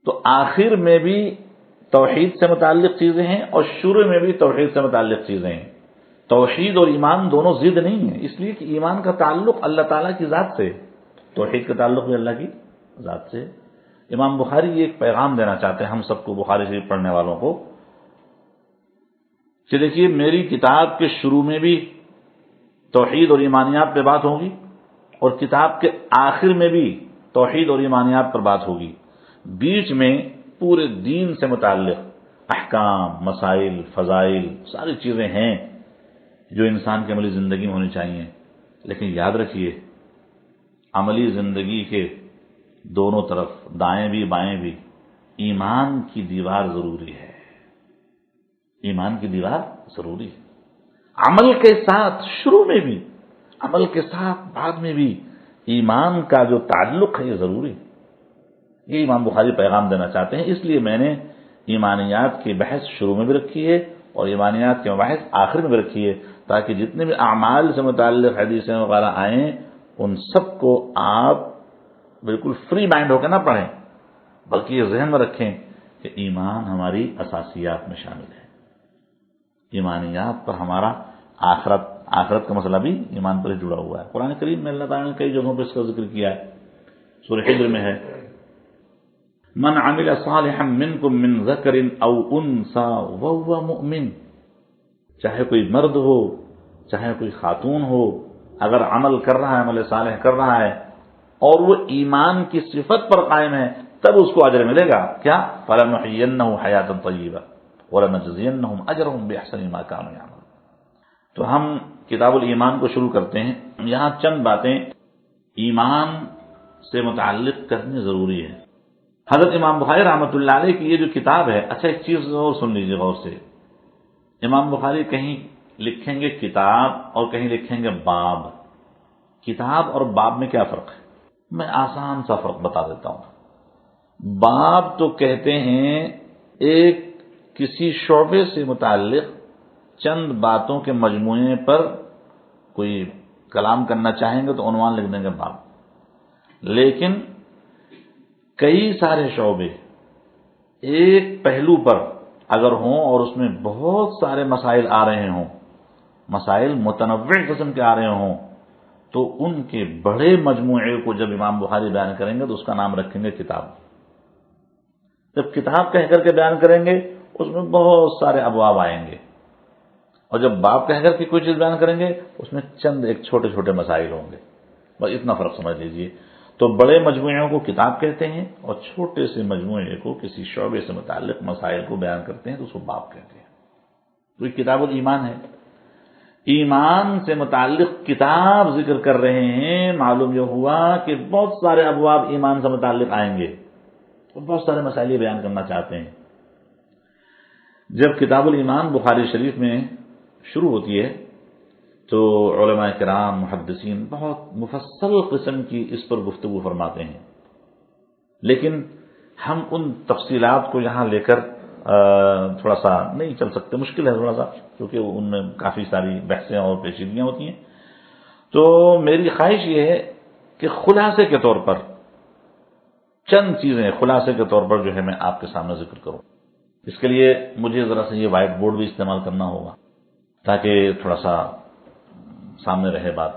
تو آخر میں بھی توحید سے متعلق چیزیں ہیں اور شروع میں بھی توحید سے متعلق چیزیں ہیں۔ توحید اور ایمان دونوں ضد نہیں ہیں، اس لیے کہ ایمان کا تعلق اللہ تعالیٰ کی ذات سے، توحید کا تعلق بھی اللہ کی ذات سے۔ امام بخاری یہ ایک پیغام دینا چاہتے ہیں ہم سب کو، بخاری شریف پڑھنے والوں کو، کہ دیکھیے میری کتاب کے شروع میں بھی توحید اور ایمانیات پہ بات ہوگی، اور کتاب کے آخر میں بھی توحید اور ایمانیات پر بات ہوگی، بیچ میں پورے دین سے متعلق احکام، مسائل، فضائل، ساری چیزیں ہیں جو انسان کی عملی زندگی میں ہونی چاہیے۔ لیکن یاد رکھیے، عملی زندگی کے دونوں طرف، دائیں بھی بائیں بھی، ایمان کی دیوار ضروری ہے، ایمان کی دیوار ضروری ہے۔ عمل کے ساتھ شروع میں بھی، عمل کے ساتھ بعد میں بھی ایمان کا جو تعلق ہے یہ ضروری ہے۔ یہ امام بخاری پیغام دینا چاہتے ہیں، اس لیے میں نے ایمانیات کی بحث شروع میں بھی رکھی ہے اور ایمانیات کے مباحث آخر میں بھی رکھی ہے، تاکہ جتنے بھی اعمال سے متعلق حدیثیں وغیرہ آئیں ان سب کو آپ بالکل فری مائنڈ ہو کے نہ پڑھیں، بلکہ یہ ذہن میں رکھیں کہ ایمان ہماری اساسیات میں شامل ہے، ایمانیات پر ہمارا آخرت کا مسئلہ بھی ایمان پر ہی جڑا ہوا ہے۔ قرآن کریم میں اللہ تعالیٰ نے کئی جگہوں پہ اس کا ذکر کیا ہے، سورہ حجر میں ہے، من عمل صالحا منکم من ذکر او انثى وهو مؤمن، چاہے کوئی مرد ہو چاہے کوئی خاتون ہو، اگر عمل کر رہا ہے، عمل صالح کر رہا ہے اور وہ ایمان کی صفت پر قائم ہے، تب اس کو اجر ملے گا۔ کیا؟ فَلَنُحْيِيَنَّهُ حَيَاةً طَيِّبَةً وَلَنَجْزِيَنَّهُمْ أَجْرَهُمْ بِأَحْسَنِ مَا كَانُوا يَعْمَلُونَ۔ تو ہم کتاب الایمان کو شروع کرتے ہیں۔ یہاں چند باتیں ایمان سے متعلق کرنی ضروری ہے۔ حضرت امام بخاری رحمۃ اللہ علیہ کی یہ جو کتاب ہے، اچھا ایک چیز اور سن لیجیے غور سے، امام بخاری کہیں لکھیں گے کتاب اور کہیں لکھیں گے باب۔ کتاب اور باب میں کیا فرق ہے؟ میں آسان سا فرق بتا دیتا ہوں۔ باب تو کہتے ہیں ایک کسی شعبے سے متعلق چند باتوں کے مجموعے پر کوئی کلام کرنا چاہیں گے تو عنوان لکھ دیں گے باب۔ لیکن کئی سارے شعبے ایک پہلو پر اگر ہوں اور اس میں بہت سارے مسائل آ رہے ہوں، مسائل متنوع قسم کے آ رہے ہوں، تو ان کے بڑے مجموعے کو جب امام بخاری بیان کریں گے تو اس کا نام رکھیں گے کتاب۔ جب کتاب کہہ کر کے بیان کریں گے اس میں بہت سارے ابواب آئیں گے، اور جب باب کہہ کر کے کوئی چیز بیان کریں گے اس میں چند ایک چھوٹے چھوٹے مسائل ہوں گے، بس اتنا فرق سمجھ لیجئے۔ تو بڑے مجموعوں کو کتاب کہتے ہیں اور چھوٹے سے مجموعے کو، کسی شعبے سے متعلق مسائل کو بیان کرتے ہیں تو اس کو باب کہتے ہیں۔ تو یہ کتاب الایمان ہے، ایمان سے متعلق کتاب ذکر کر رہے ہیں، معلوم یہ ہوا کہ بہت سارے ابواب ایمان سے متعلق آئیں گے اور بہت سارے مسائل یہ بیان کرنا چاہتے ہیں۔ جب کتاب الایمان بخاری شریف میں شروع ہوتی ہے تو علماء کرام، محدثین بہت مفصل قسم کی اس پر گفتگو فرماتے ہیں، لیکن ہم ان تفصیلات کو یہاں لے کر تھوڑا سا نہیں چل سکتے، مشکل ہے تھوڑا سا، کیونکہ ان میں کافی ساری بحثیں اور پیچیدگیاں ہوتی ہیں۔ تو میری خواہش یہ ہے کہ خلاصے کے طور پر چند چیزیں خلاصے کے طور پر جو ہے میں آپ کے سامنے ذکر کروں۔ اس کے لیے مجھے ذرا سا یہ وائٹ بورڈ بھی استعمال کرنا ہوگا تاکہ تھوڑا سا سامنے رہے بات۔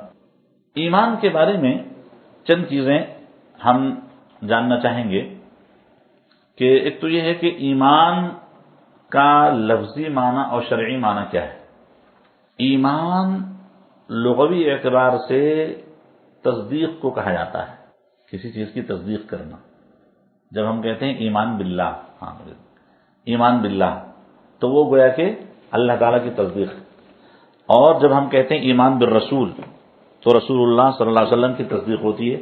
ایمان کے بارے میں چند چیزیں ہم جاننا چاہیں گے کہ ایک تو یہ ہے کہ ایمان کا لفظی معنی اور شرعی معنی کیا ہے۔ ایمان لغوی اعتبار سے تصدیق کو کہا جاتا ہے، کسی چیز کی تصدیق کرنا۔ جب ہم کہتے ہیں ایمان باللہ، ایمان باللہ، تو وہ گویا کہ اللہ تعالیٰ کی تصدیق ہے۔ اور جب ہم کہتے ہیں ایمان بالرسول تو رسول اللہ صلی اللہ علیہ وسلم کی تصدیق ہوتی ہے۔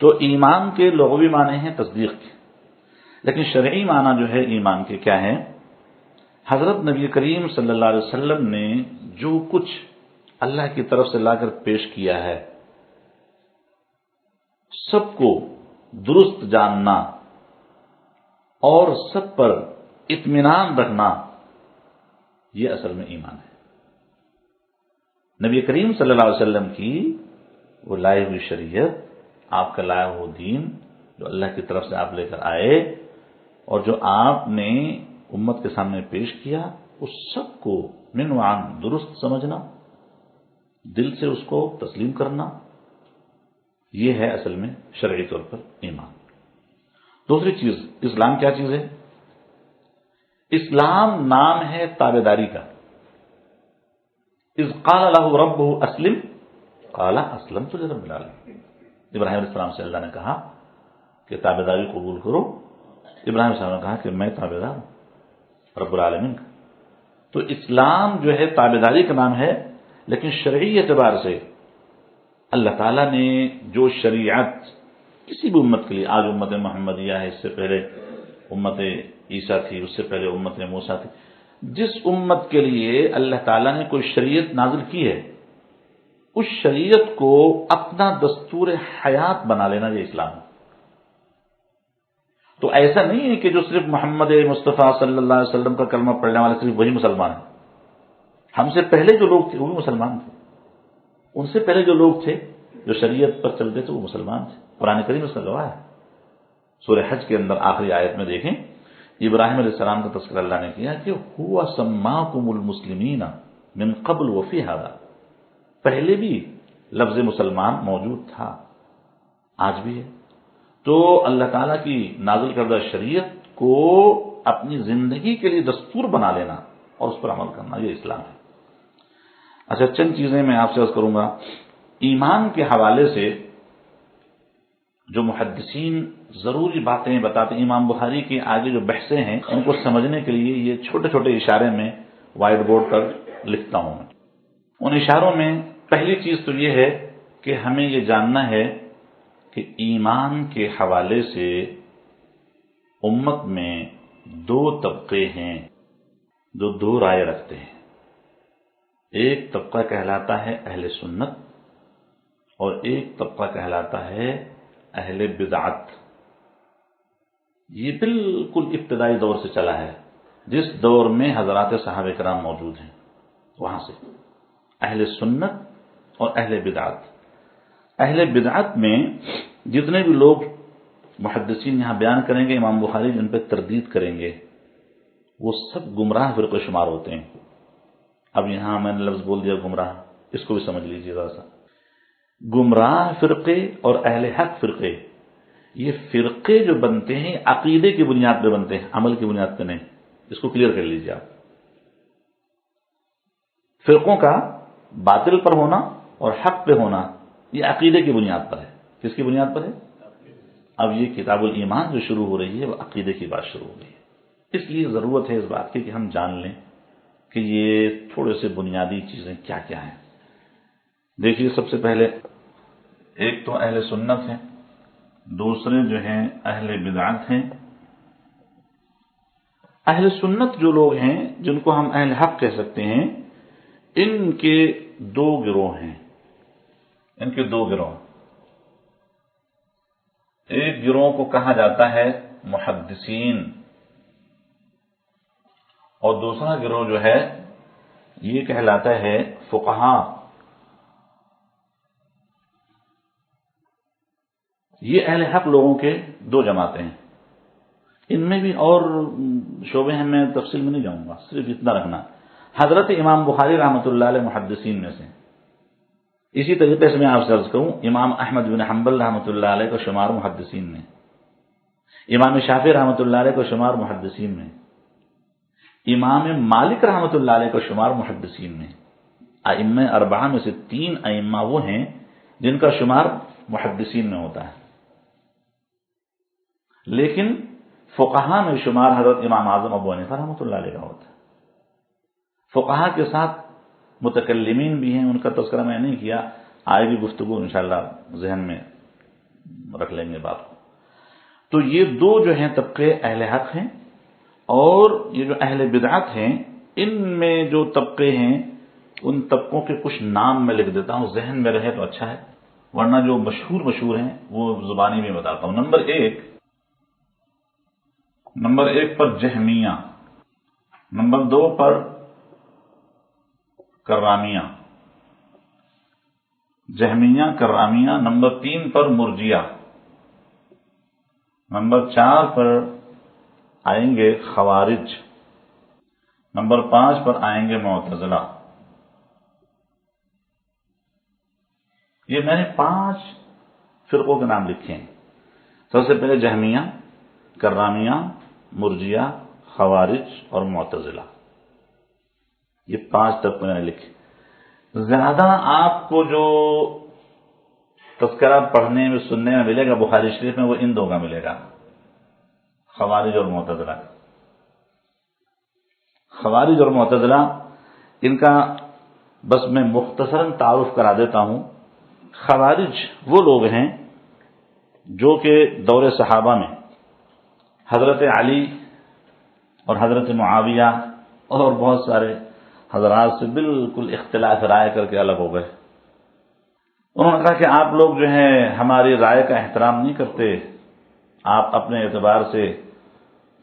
تو ایمان کے لغوی معنی ہیں تصدیق کے، لیکن شرعی معنی جو ہے ایمان کے کیا ہے؟ حضرت نبی کریم صلی اللہ علیہ وسلم نے جو کچھ اللہ کی طرف سے لا کر پیش کیا ہے، سب کو درست جاننا اور سب پر اطمینان رکھنا، یہ اصل میں ایمان ہے۔ نبی کریم صلی اللہ علیہ وسلم کی وہ لائے ہوئی شریعت، آپ کا لایا ہوا دین جو اللہ کی طرف سے آپ لے کر آئے اور جو آپ نے امت کے سامنے پیش کیا، اس سب کو من وعن درست سمجھنا، دل سے اس کو تسلیم کرنا، یہ ہے اصل میں شرعی طور پر ایمان۔ دوسری چیز، اسلام کیا چیز ہے؟ اسلام نام ہے تابعداری کا۔ اذ قال له ربه اسلم قال اسلمت لرب العالمین. ابراہیم علیہ السلام سے اللہ نے کہا کہ تابعداری قبول کرو. ابراہیم علیہ السلام نے کہا کہ میں تابعدار ہوں رب العالمین کا. تو اسلام جو ہے تابعداری کا نام ہے، لیکن شرعی اعتبار سے اللہ تعالیٰ نے جو شریعت کسی بھی امت کے لیے، آج امت محمدیہ ہے، اس سے پہلے امت عیسیٰ تھی، اس سے پہلے امت موسیٰ تھی، جس امت کے لیے اللہ تعالیٰ نے کوئی شریعت نازل کی ہے، اس شریعت کو اپنا دستور حیات بنا لینا یہ اسلام ہے. تو ایسا نہیں ہے کہ جو صرف محمد مصطفیٰ صلی اللہ علیہ وسلم کا کلمہ پڑھنے والے صرف وہی مسلمان ہیں. ہم سے پہلے جو لوگ تھے وہ بھی مسلمان تھے، ان سے پہلے جو لوگ تھے جو شریعت پر چلتے تھے وہ مسلمان تھے. قرآن کریم اس کا گواہ ہے. سورہ حج کے اندر آخری آیت میں دیکھیں، ابراہیم علیہ السلام کا تذکرہ اللہ نے کیا کہ ہوا سماکم المسلمین من قبل وفی ھذا، پہلے بھی لفظ مسلمان موجود تھا، آج بھی ہے. تو اللہ تعالیٰ کی نازل کردہ شریعت کو اپنی زندگی کے لیے دستور بنا لینا اور اس پر عمل کرنا، یہ اسلام ہے. اچھا، چند چیزیں میں آپ سے عرض کروں گا. ایمان کے حوالے سے جو محدثین ضروری باتیں بتاتے ہیں، امام بخاری کے آگے جو بحثیں ہیں ان کو سمجھنے کے لیے یہ چھوٹے چھوٹے اشارے میں وائٹ بورڈ پر لکھتا ہوں. ان اشاروں میں پہلی چیز تو یہ ہے کہ ہمیں یہ جاننا ہے کہ ایمان کے حوالے سے امت میں دو طبقے ہیں جو دو رائے رکھتے ہیں. ایک طبقہ کہلاتا ہے اہل سنت اور ایک طبقہ کہلاتا ہے اہل بدعت. یہ بالکل ابتدائی دور سے چلا ہے، جس دور میں حضرات صحابہ کرام موجود ہیں، وہاں سے اہل سنت اور اہل بدعت. اہل بدعت میں جتنے بھی لوگ محدثین یہاں بیان کریں گے، امام بخاری جن پہ تردید کریں گے، وہ سب گمراہ فرقے شمار ہوتے ہیں. اب یہاں میں نے لفظ بول دیا گمراہ، اس کو بھی سمجھ لیجیے ذرا سا. گمراہ فرقے اور اہل حق فرقے، یہ فرقے جو بنتے ہیں عقیدے کی بنیاد پہ بنتے ہیں، عمل کی بنیاد پہ نہیں. اس کو کلیئر کر لیجیے آپ. فرقوں کا باطل پر ہونا اور حق پہ ہونا یہ عقیدے کی بنیاد پر ہے. کس کی بنیاد پر ہے؟ اب یہ کتاب الایمان جو شروع ہو رہی ہے وہ عقیدے کی بات شروع ہو رہی ہے. اس لیے ضرورت ہے اس بات کی کہ ہم جان لیں کہ یہ تھوڑے سے بنیادی چیزیں کیا کیا ہیں. دیکھیے، سب سے پہلے ایک تو اہل سنت ہیں، دوسرے جو ہیں اہل بدعت ہیں. اہل سنت جو لوگ ہیں جن کو ہم اہل حق کہہ سکتے ہیں، ان کے دو گروہ ہیں. ان کے دو گروہ، ایک گروہ کو کہا جاتا ہے محدثین اور دوسرا گروہ جو ہے یہ کہلاتا ہے فقہاء. یہ اہل حق لوگوں کے دو جماعتیں ہیں. ان میں بھی اور شعبے ہیں، میں تفصیل میں نہیں جاؤں گا، صرف اتنا رکھنا. حضرت امام بخاری رحمۃ اللہ علیہ محدثین میں سے. اسی طریقے سے میں آپ سے عرض کروں، امام احمد بن حنبل رحمۃ اللہ علیہ کو شمار محدثین میں، امام شافعی رحمۃ اللہ علیہ کو شمار محدثین میں، امام مالک رحمۃ اللہ علیہ کو شمار محدثین میں. ائمہ اربعہ میں سے تین ائمہ وہ ہیں جن کا شمار محدثین میں ہوتا ہے. لیکن فقہاء میں شمار حضرت امام اعظم ابو حنیفہ رحمۃ اللہ علیہ کا ہوتا ہے. فقہاء کے ساتھ متکلمین بھی ہیں، ان کا تذکرہ میں نہیں کیا، آئے گی گفتگو انشاءاللہ ذہن میں رکھ لیں گے بات کو. تو یہ دو جو ہیں طبقے اہل حق ہیں، اور یہ جو اہل بدعت ہیں ان میں جو طبقے ہیں ان طبقوں کے کچھ نام میں لکھ دیتا ہوں، ذہن میں رہے تو اچھا ہے، ورنہ جو مشہور ہیں وہ زبانی میں بتاتا ہوں. نمبر ایک پر جہمیہ، نمبر دو پر کرامیہ، جہمیہ کرامیہ. نمبر تین پر مرجیہ. نمبر چار پر آئیں گے خوارج. نمبر پانچ پر آئیں گے معتزلہ. یہ میں نے 5 فرقوں کے نام لکھے ہیں. سب سے پہلے جہمیہ، کرامیہ، مرجیہ، خوارج اور معتزلہ. یہ 5 طبقے میں نے لکھے. زیادہ آپ کو جو تذکرہ پڑھنے میں سننے میں ملے گا بخاری شریف میں، وہ ان دو کا ملے گا، خوارج اور معتزلہ۔ خوارج اور معتزلہ ان کا بس میں مختصراً تعارف کرا دیتا ہوں۔ خوارج وہ لوگ ہیں جو کہ دور صحابہ میں حضرت علی اور حضرت معاویہ اور بہت سارے حضرات سے بالکل اختلاف رائے کر کے الگ ہو گئے۔ انہوں نے کہا کہ آپ لوگ جو ہیں ہماری رائے کا احترام نہیں کرتے، آپ اپنے اعتبار سے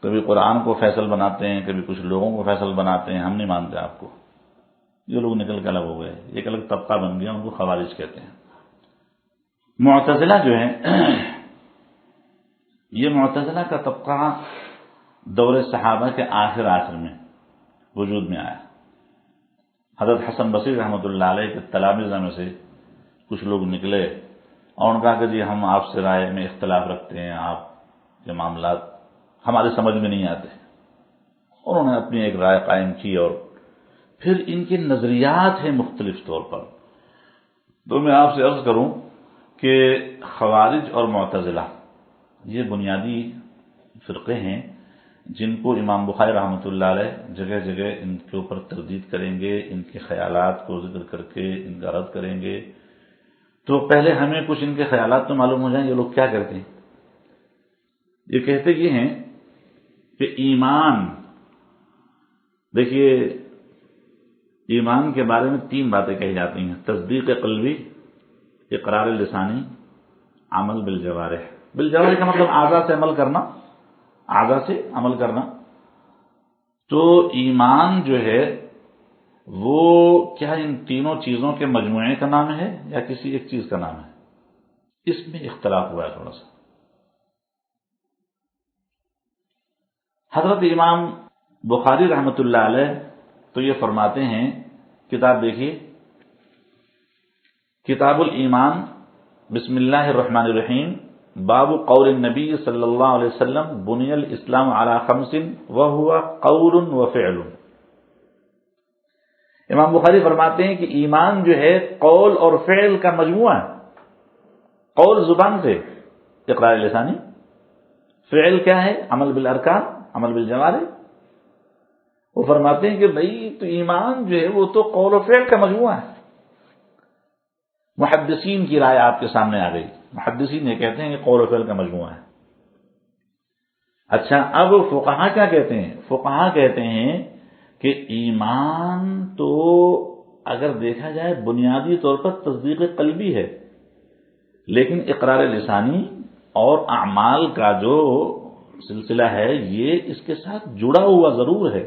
کبھی قرآن کو فیصل بناتے ہیں، کبھی کچھ لوگوں کو فیصل بناتے ہیں، ہم نہیں مانتے آپ کو۔ یہ لوگ نکل کے الگ ہو گئے، ایک الگ طبقہ بن گیا، ان کو خوارج کہتے ہیں۔ معتزلہ جو ہے، یہ معتزلہ کا طبقہ دور صحابہ کے آخر میں وجود میں آیا۔ حضرت حسن بصری رحمۃ اللہ علیہ کے تلامذہ میں سے کچھ لوگ نکلے اور انہوں نے کہا کہ جی ہم آپ سے رائے میں اختلاف رکھتے ہیں، آپ کے معاملات ہماری سمجھ میں نہیں آتے۔ انہوں نے اپنی ایک رائے قائم کی اور پھر ان کے نظریات ہیں مختلف طور پر۔ تو میں آپ سے عرض کروں کہ خوارج اور معتزلہ یہ بنیادی فرقے ہیں جن کو امام بخاری رحمۃ اللہ علیہ جگہ جگہ ان کے اوپر تردید کریں گے، ان کے خیالات کو ذکر کر کے ان کا رد کریں گے۔ تو پہلے ہمیں کچھ ان کے خیالات تو معلوم ہو جائیں یہ لوگ کیا کرتے ہیں۔ یہ کہتے یہ ہیں کہ ایمان، دیکھیے ایمان کے بارے میں 3 باتیں کہی جاتی ہیں: تصدیق قلبی، اقرار لسانی، عمل بالجوارح۔ بالجوارح کا مطلب اعضاء سے عمل کرنا، اعضاء سے عمل کرنا۔ تو ایمان جو ہے وہ کیا ان تینوں چیزوں کے مجموعے کا نام ہے یا کسی ایک چیز کا نام ہے؟ اس میں اختلاف ہوا ہے تھوڑا سا۔ حضرت امام بخاری رحمۃ اللہ علیہ تو یہ فرماتے ہیں، کتاب دیکھیے، کتاب الایمان، بسم اللہ الرحمن الرحیم، باب قول النبی صلی اللہ علیہ وسلم بنی الاسلام علی 5 وهو قول وفعل۔ امام بخاری فرماتے ہیں کہ ایمان جو ہے قول اور فعل کا مجموعہ ہے۔ قول زبان سے، اقرار لسانی، فعل کیا ہے؟ عمل بالارکان، عمل بالجوارح۔ وہ فرماتے ہیں کہ بھئی تو ایمان جو ہے وہ تو قول و فعل کا مجموعہ ہے۔ محدثین کی رائے آپ کے سامنے آ گئی، محدثین یہ کہتے ہیں کہ قول و فعل کا مجموعہ ہے۔ اچھا، اب فقہا کیا کہتے ہیں؟ فقہا کہتے ہیں کہ ایمان تو اگر دیکھا جائے بنیادی طور پر تصدیق قلبی ہے، لیکن اقرار لسانی اور اعمال کا جو سلسلہ ہے یہ اس کے ساتھ جڑا ہوا ضرور ہے،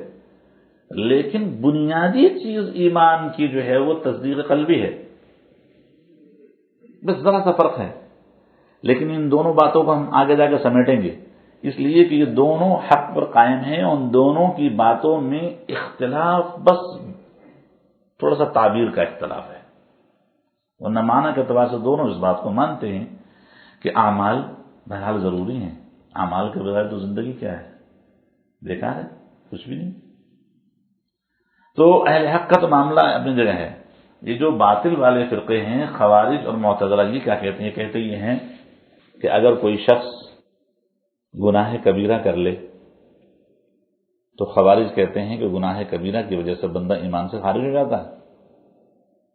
لیکن بنیادی چیز ایمان کی جو ہے وہ تصدیق قلبی ہے۔ بس ذرا سا فرق ہے، لیکن ان دونوں باتوں کو ہم آگے جا کے سمیٹیں گے، اس لیے کہ یہ دونوں حق پر قائم ہیں۔ ان دونوں کی باتوں میں اختلاف بس تھوڑا سا تعبیر کا اختلاف ہے، ورنہ معنی کے اعتبار سے دونوں اس بات کو مانتے ہیں کہ اعمال بہرحال ضروری ہیں۔ اعمال کے بغیر تو زندگی کیا ہے؟ بیکار ہے، کچھ بھی نہیں۔ تو اہل حق کا تو معاملہ اپنی جگہ ہے۔ یہ جو باطل والے فرقے ہیں خوارج اور معتزلہ، یہ کیا کہتے ہیں؟ کہتے یہ ہیں کہ اگر کوئی شخص گناہ کبیرہ کر لے تو خوارج کہتے ہیں کہ گناہ کبیرہ کی وجہ سے بندہ ایمان سے خارج ہو جاتا ہے،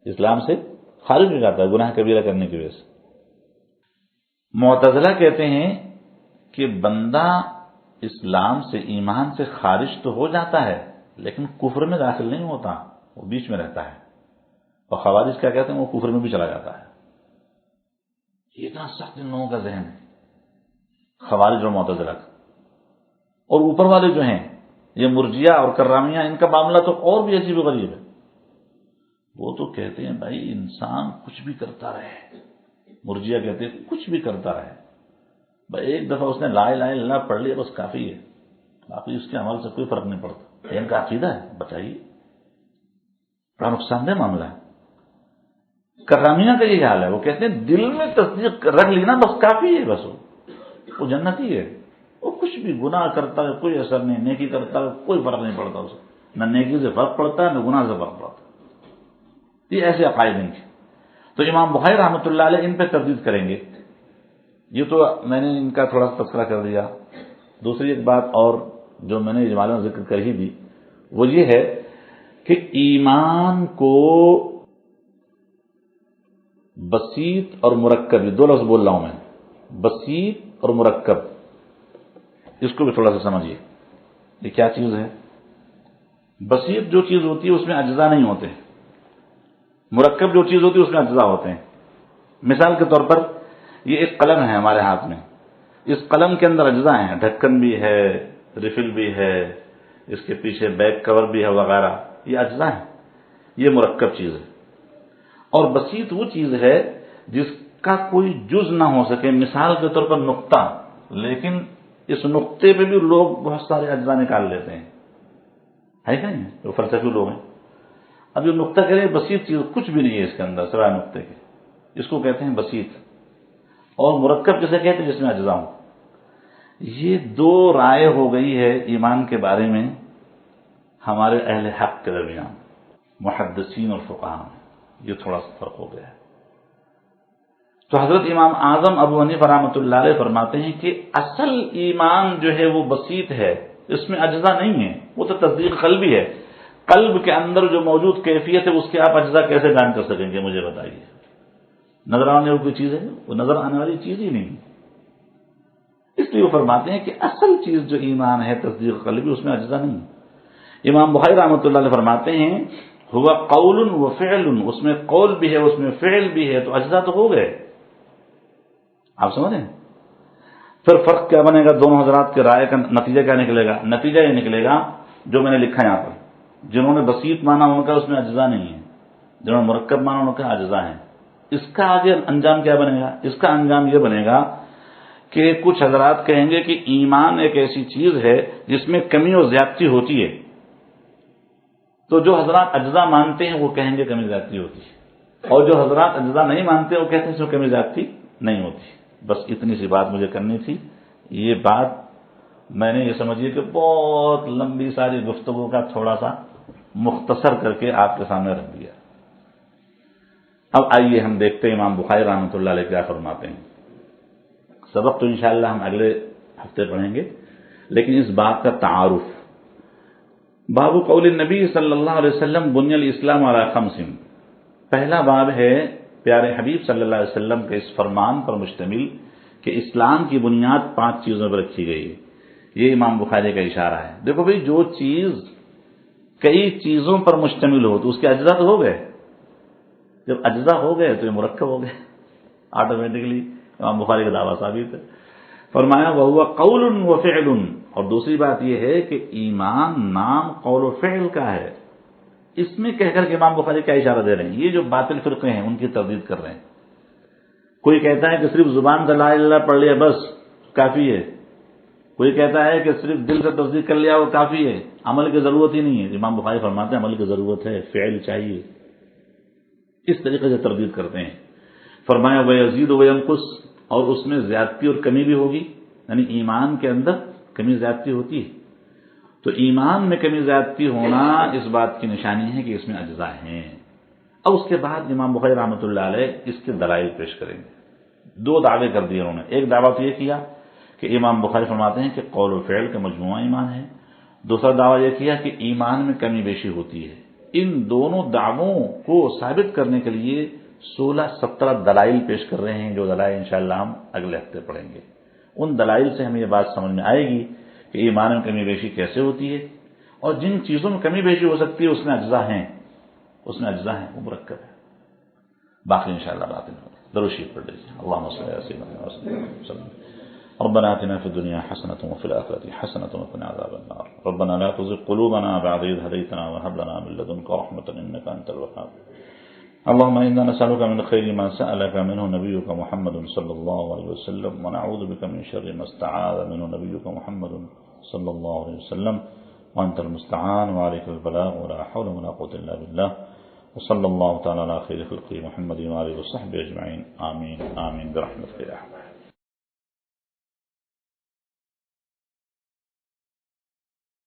اسلام سے خارج ہو جاتا ہے گناہ کبیرہ کرنے کی وجہ سے۔ معتزلہ کہتے ہیں کہ بندہ اسلام سے، ایمان سے خارج تو ہو جاتا ہے لیکن کفر میں داخل نہیں ہوتا، وہ بیچ میں رہتا ہے۔ اور خوارج کیا کہتے ہیں؟ وہ کفر میں بھی چلا جاتا ہے۔ یہ اتنا سخت ان لوگوں کا ذہن ہے، خوارج اور معتزلہ کا۔ اور اوپر والے جو ہیں یہ مرجیہ اور کرامیہ، ان کا معاملہ تو اور بھی عجیب و غریب ہے۔ وہ تو کہتے ہیں بھائی انسان کچھ بھی کرتا رہے، مرجیہ کہتے ہیں کچھ بھی کرتا رہے، بھائی ایک دفعہ اس نے لا الہ الا اللہ پڑھ لیا بس کافی ہے، باقی اس کے عمل سے کوئی فرق نہیں پڑتا۔ ان کا عقیدہ ہے، بتائیے، بڑا نقصان دہ معاملہ ہے۔ کرامیہ کا یہ حال ہے، وہ کہتے ہیں دل میں تصدیق رکھ لینا بس کافی ہے، بس وہ جنتی ہے، وہ کچھ بھی گناہ کرتا ہے کوئی اثر نہیں، نیکی کرتا ہے کوئی فرق نہیں پڑتا اسے، نہ نیکی سے فرق پڑتا ہے نہ گناہ سے فرق پڑتا ہے۔ یہ ایسے عقائد ان کے. تو امام بخاری رحمۃ اللہ علیہ ان پہ تردید کریں گے. یہ تو میں نے ان کا تھوڑا سا تذکرہ کر دیا. دوسری ایک بات اور جو میں نے اجمالاً ذکر کر ہی دی وہ یہ ہے کہ ایمان کو بسیط اور مرکب، یہ دو لفظ بول رہا ہوں میں، بسیط اور مرکب، اس کو بھی تھوڑا سا سمجھیے. یہ کیا چیز ہے؟ بسیط جو چیز ہوتی ہے اس میں اجزاء نہیں ہوتے، مرکب جو چیز ہوتی ہے اس میں اجزاء ہوتے ہیں. مثال کے طور پر یہ ایک قلم ہے ہمارے ہاتھ میں، اس قلم کے اندر اجزاء ہیں، ڈھکن بھی ہے، ریفل بھی ہے، اس کے پیچھے بیک کور بھی ہے وغیرہ، یہ اجزاء ہیں، یہ مرکب چیز ہے. اور بسیط وہ چیز ہے جس کا کوئی جز نہ ہو سکے. مثال کے طور پر نقطہ، لیکن اس نقطے پہ بھی لوگ بہت سارے اجزاء نکال لیتے ہیں، ہے کہ نہیں؟ جو فلسفی لوگ ہیں. اب یہ نقطہ کہہ رہے ہیں بسیط چیز کچھ بھی نہیں ہے اس کے اندر سوائے نقطے کے، اس کو کہتے ہیں بسیط. اور مرکب جسے کہتے ہیں جس میں اجزاء ہوں. یہ دو رائے ہو گئی ہے ایمان کے بارے میں ہمارے اہل حق کے درمیان، محدثین اور فقہاء میں یہ تھوڑا سا فرق ہو گیا ہے. تو حضرت امام اعظم ابو حنیفہ رحمۃ اللہ علیہ فرماتے ہیں کہ اصل ایمان جو ہے وہ بسیط ہے، اس میں اجزاء نہیں ہے، وہ تو تصدیق قلبی ہے. قلب کے اندر جو موجود کیفیت ہے اس کے آپ اجزاء کیسے بیان کر سکیں گے؟ مجھے بتائیے. نظر آنے والی کوئی چیز ہے؟ وہ نظر آنے والی چیز ہی نہیں. اس لیے وہ فرماتے ہیں کہ اصل چیز جو ایمان ہے تصدیق قلبی، اس میں اجزاء نہیں. امام بخاری رحمۃ اللہ علیہ فرماتے ہیں ہوا قول و فعل، اس میں قول بھی ہے اس میں فعل بھی ہے، تو اجزاء تو ہو گئے. آپ سمجھیں؟ پھر فرق کیا بنے گا دونوں حضرات کے رائے کا؟ نتیجہ کیا نکلے گا؟ نتیجہ یہ نکلے گا جو میں نے لکھا یہاں پر، جنہوں نے بسیط مانا ان کا اس میں اجزاء نہیں ہے، جنہوں نے مرکب مانا ان کا اجزاء ہیں. اس کا آگے انجام کیا بنے گا؟ اس کا انجام یہ بنے گا کہ کچھ حضرات کہیں گے کہ ایمان ایک ایسی چیز ہے جس میں کمی اور زیادتی ہوتی ہے. تو جو حضرات اجزاء مانتے ہیں وہ کہیں گے کمی زیادتی ہوتی ہے، اور جو حضرات اجزاء نہیں مانتے وہ کہتے ہیں اس میں کمی زیادتی نہیں ہوتی. بس اتنی سی بات مجھے کرنی تھی. یہ بات میں نے یہ سمجھیے کہ بہت لمبی ساری گفتگو کا تھوڑا سا مختصر کر کے آپ کے سامنے رکھ دیا. اب آئیے ہم دیکھتے ہیں امام بخاری رحمۃ اللہ علیہ کیا فرماتے ہیں. سبق تو انشاءاللہ ہم اگلے ہفتے پڑھیں گے، لیکن اس بات کا تعارف. باب قول النبی صلی اللہ علیہ وسلم بنی الاسلام علی خمس. پہلا باب ہے پیارے حبیب صلی اللہ علیہ وسلم کے اس فرمان پر مشتمل کہ اسلام کی بنیاد 5 چیزوں پر رکھی گئی ہے. یہ امام بخاری کا اشارہ ہے. دیکھو بھئی، جو چیز کئی چیزوں پر مشتمل ہو تو اس کے اجزاء تو ہو گئے. جب اجزاء ہو گئے تو یہ مرکب ہو گئے آٹومیٹکلی. امام بخاری کا دعویٰ ثابت ہے. فرمایا وہو قول و فعل. اور دوسری بات یہ ہے کہ ایمان نام قول و فعل کا ہے. اس میں کہہ کر کے امام بخاری کیا اشارہ دے رہے ہیں؟ یہ جو باطل فرقے ہیں ان کی تردید کر رہے ہیں. کوئی کہتا ہے کہ صرف زبان سے لا الہ الا اللہ پڑھ لیا بس کافی ہے. کوئی کہتا ہے کہ صرف دل سے تصدیق کر لیا وہ کافی ہے، عمل کی ضرورت ہی نہیں ہے. امام بخاری فرماتے ہیں عمل کی ضرورت ہے، فعل چاہیے. اس طریقے سے تردید کرتے ہیں. فرمایا وَيَزِيدُ وَيَنْقُصُ، اور اس میں زیادتی اور کمی بھی ہوگی، یعنی ایمان کے اندر کمی زیادتی ہوتی ہے. تو ایمان میں کمی زیادتی ہونا اس بات کی نشانی ہے کہ اس میں اجزاء ہیں. اب اس کے بعد امام بخاری رحمۃ اللہ علیہ اس کے دلائل پیش کریں گے. 2 دعوے کر دیے انہوں نے. ایک دعویٰ تو یہ کیا کہ امام بخاری فرماتے ہیں کہ قول و فعل کا مجموعہ ایمان ہے. دوسرا دعویٰ یہ کیا کہ ایمان میں کمی بیشی ہوتی ہے. ان دونوں دعووں کو ثابت کرنے کے لیے 16-17 دلائل پیش کر رہے ہیں، جو دلائل انشاءاللہ ہم اگلے ہفتے پڑھیں گے. ان دلائل سے ہمیں یہ بات سمجھ میں آئے گی کہ ایمان میں کمی بیشی کیسے ہوتی ہے، اور جن چیزوں میں کمی بیشی ہو سکتی ہے اس میں اجزاء ہیں، وہ مرکب ہے. باقی انشاءاللہ بات ہے. درود شریف پڑھ لیجیے. اللہم صلی علی سیدنا وسلم. ربنا آتنا في الدنيا حسنة وفي الآخرة حسنة وقنا عذاب النار. ربنا لا تزغ قلوبنا بعد إذ هديتنا وهب لنا من لدنك رحمة إنك أنت الوهاب. اللهم إنا نسألك من خير ما سألك منه نبيك محمد صلى الله عليه وسلم، ونعوذ بك من شر ما استعاذ منه نبيك محمد صلى الله عليه وسلم، وأنت المستعان وعليك البلاغ ولا حول ولا قوة إلا بالله. وصلى الله تعالى على خير خلقه محمد وآله وصحبه أجمعين. آمين آمين برحمتك يا رحمن.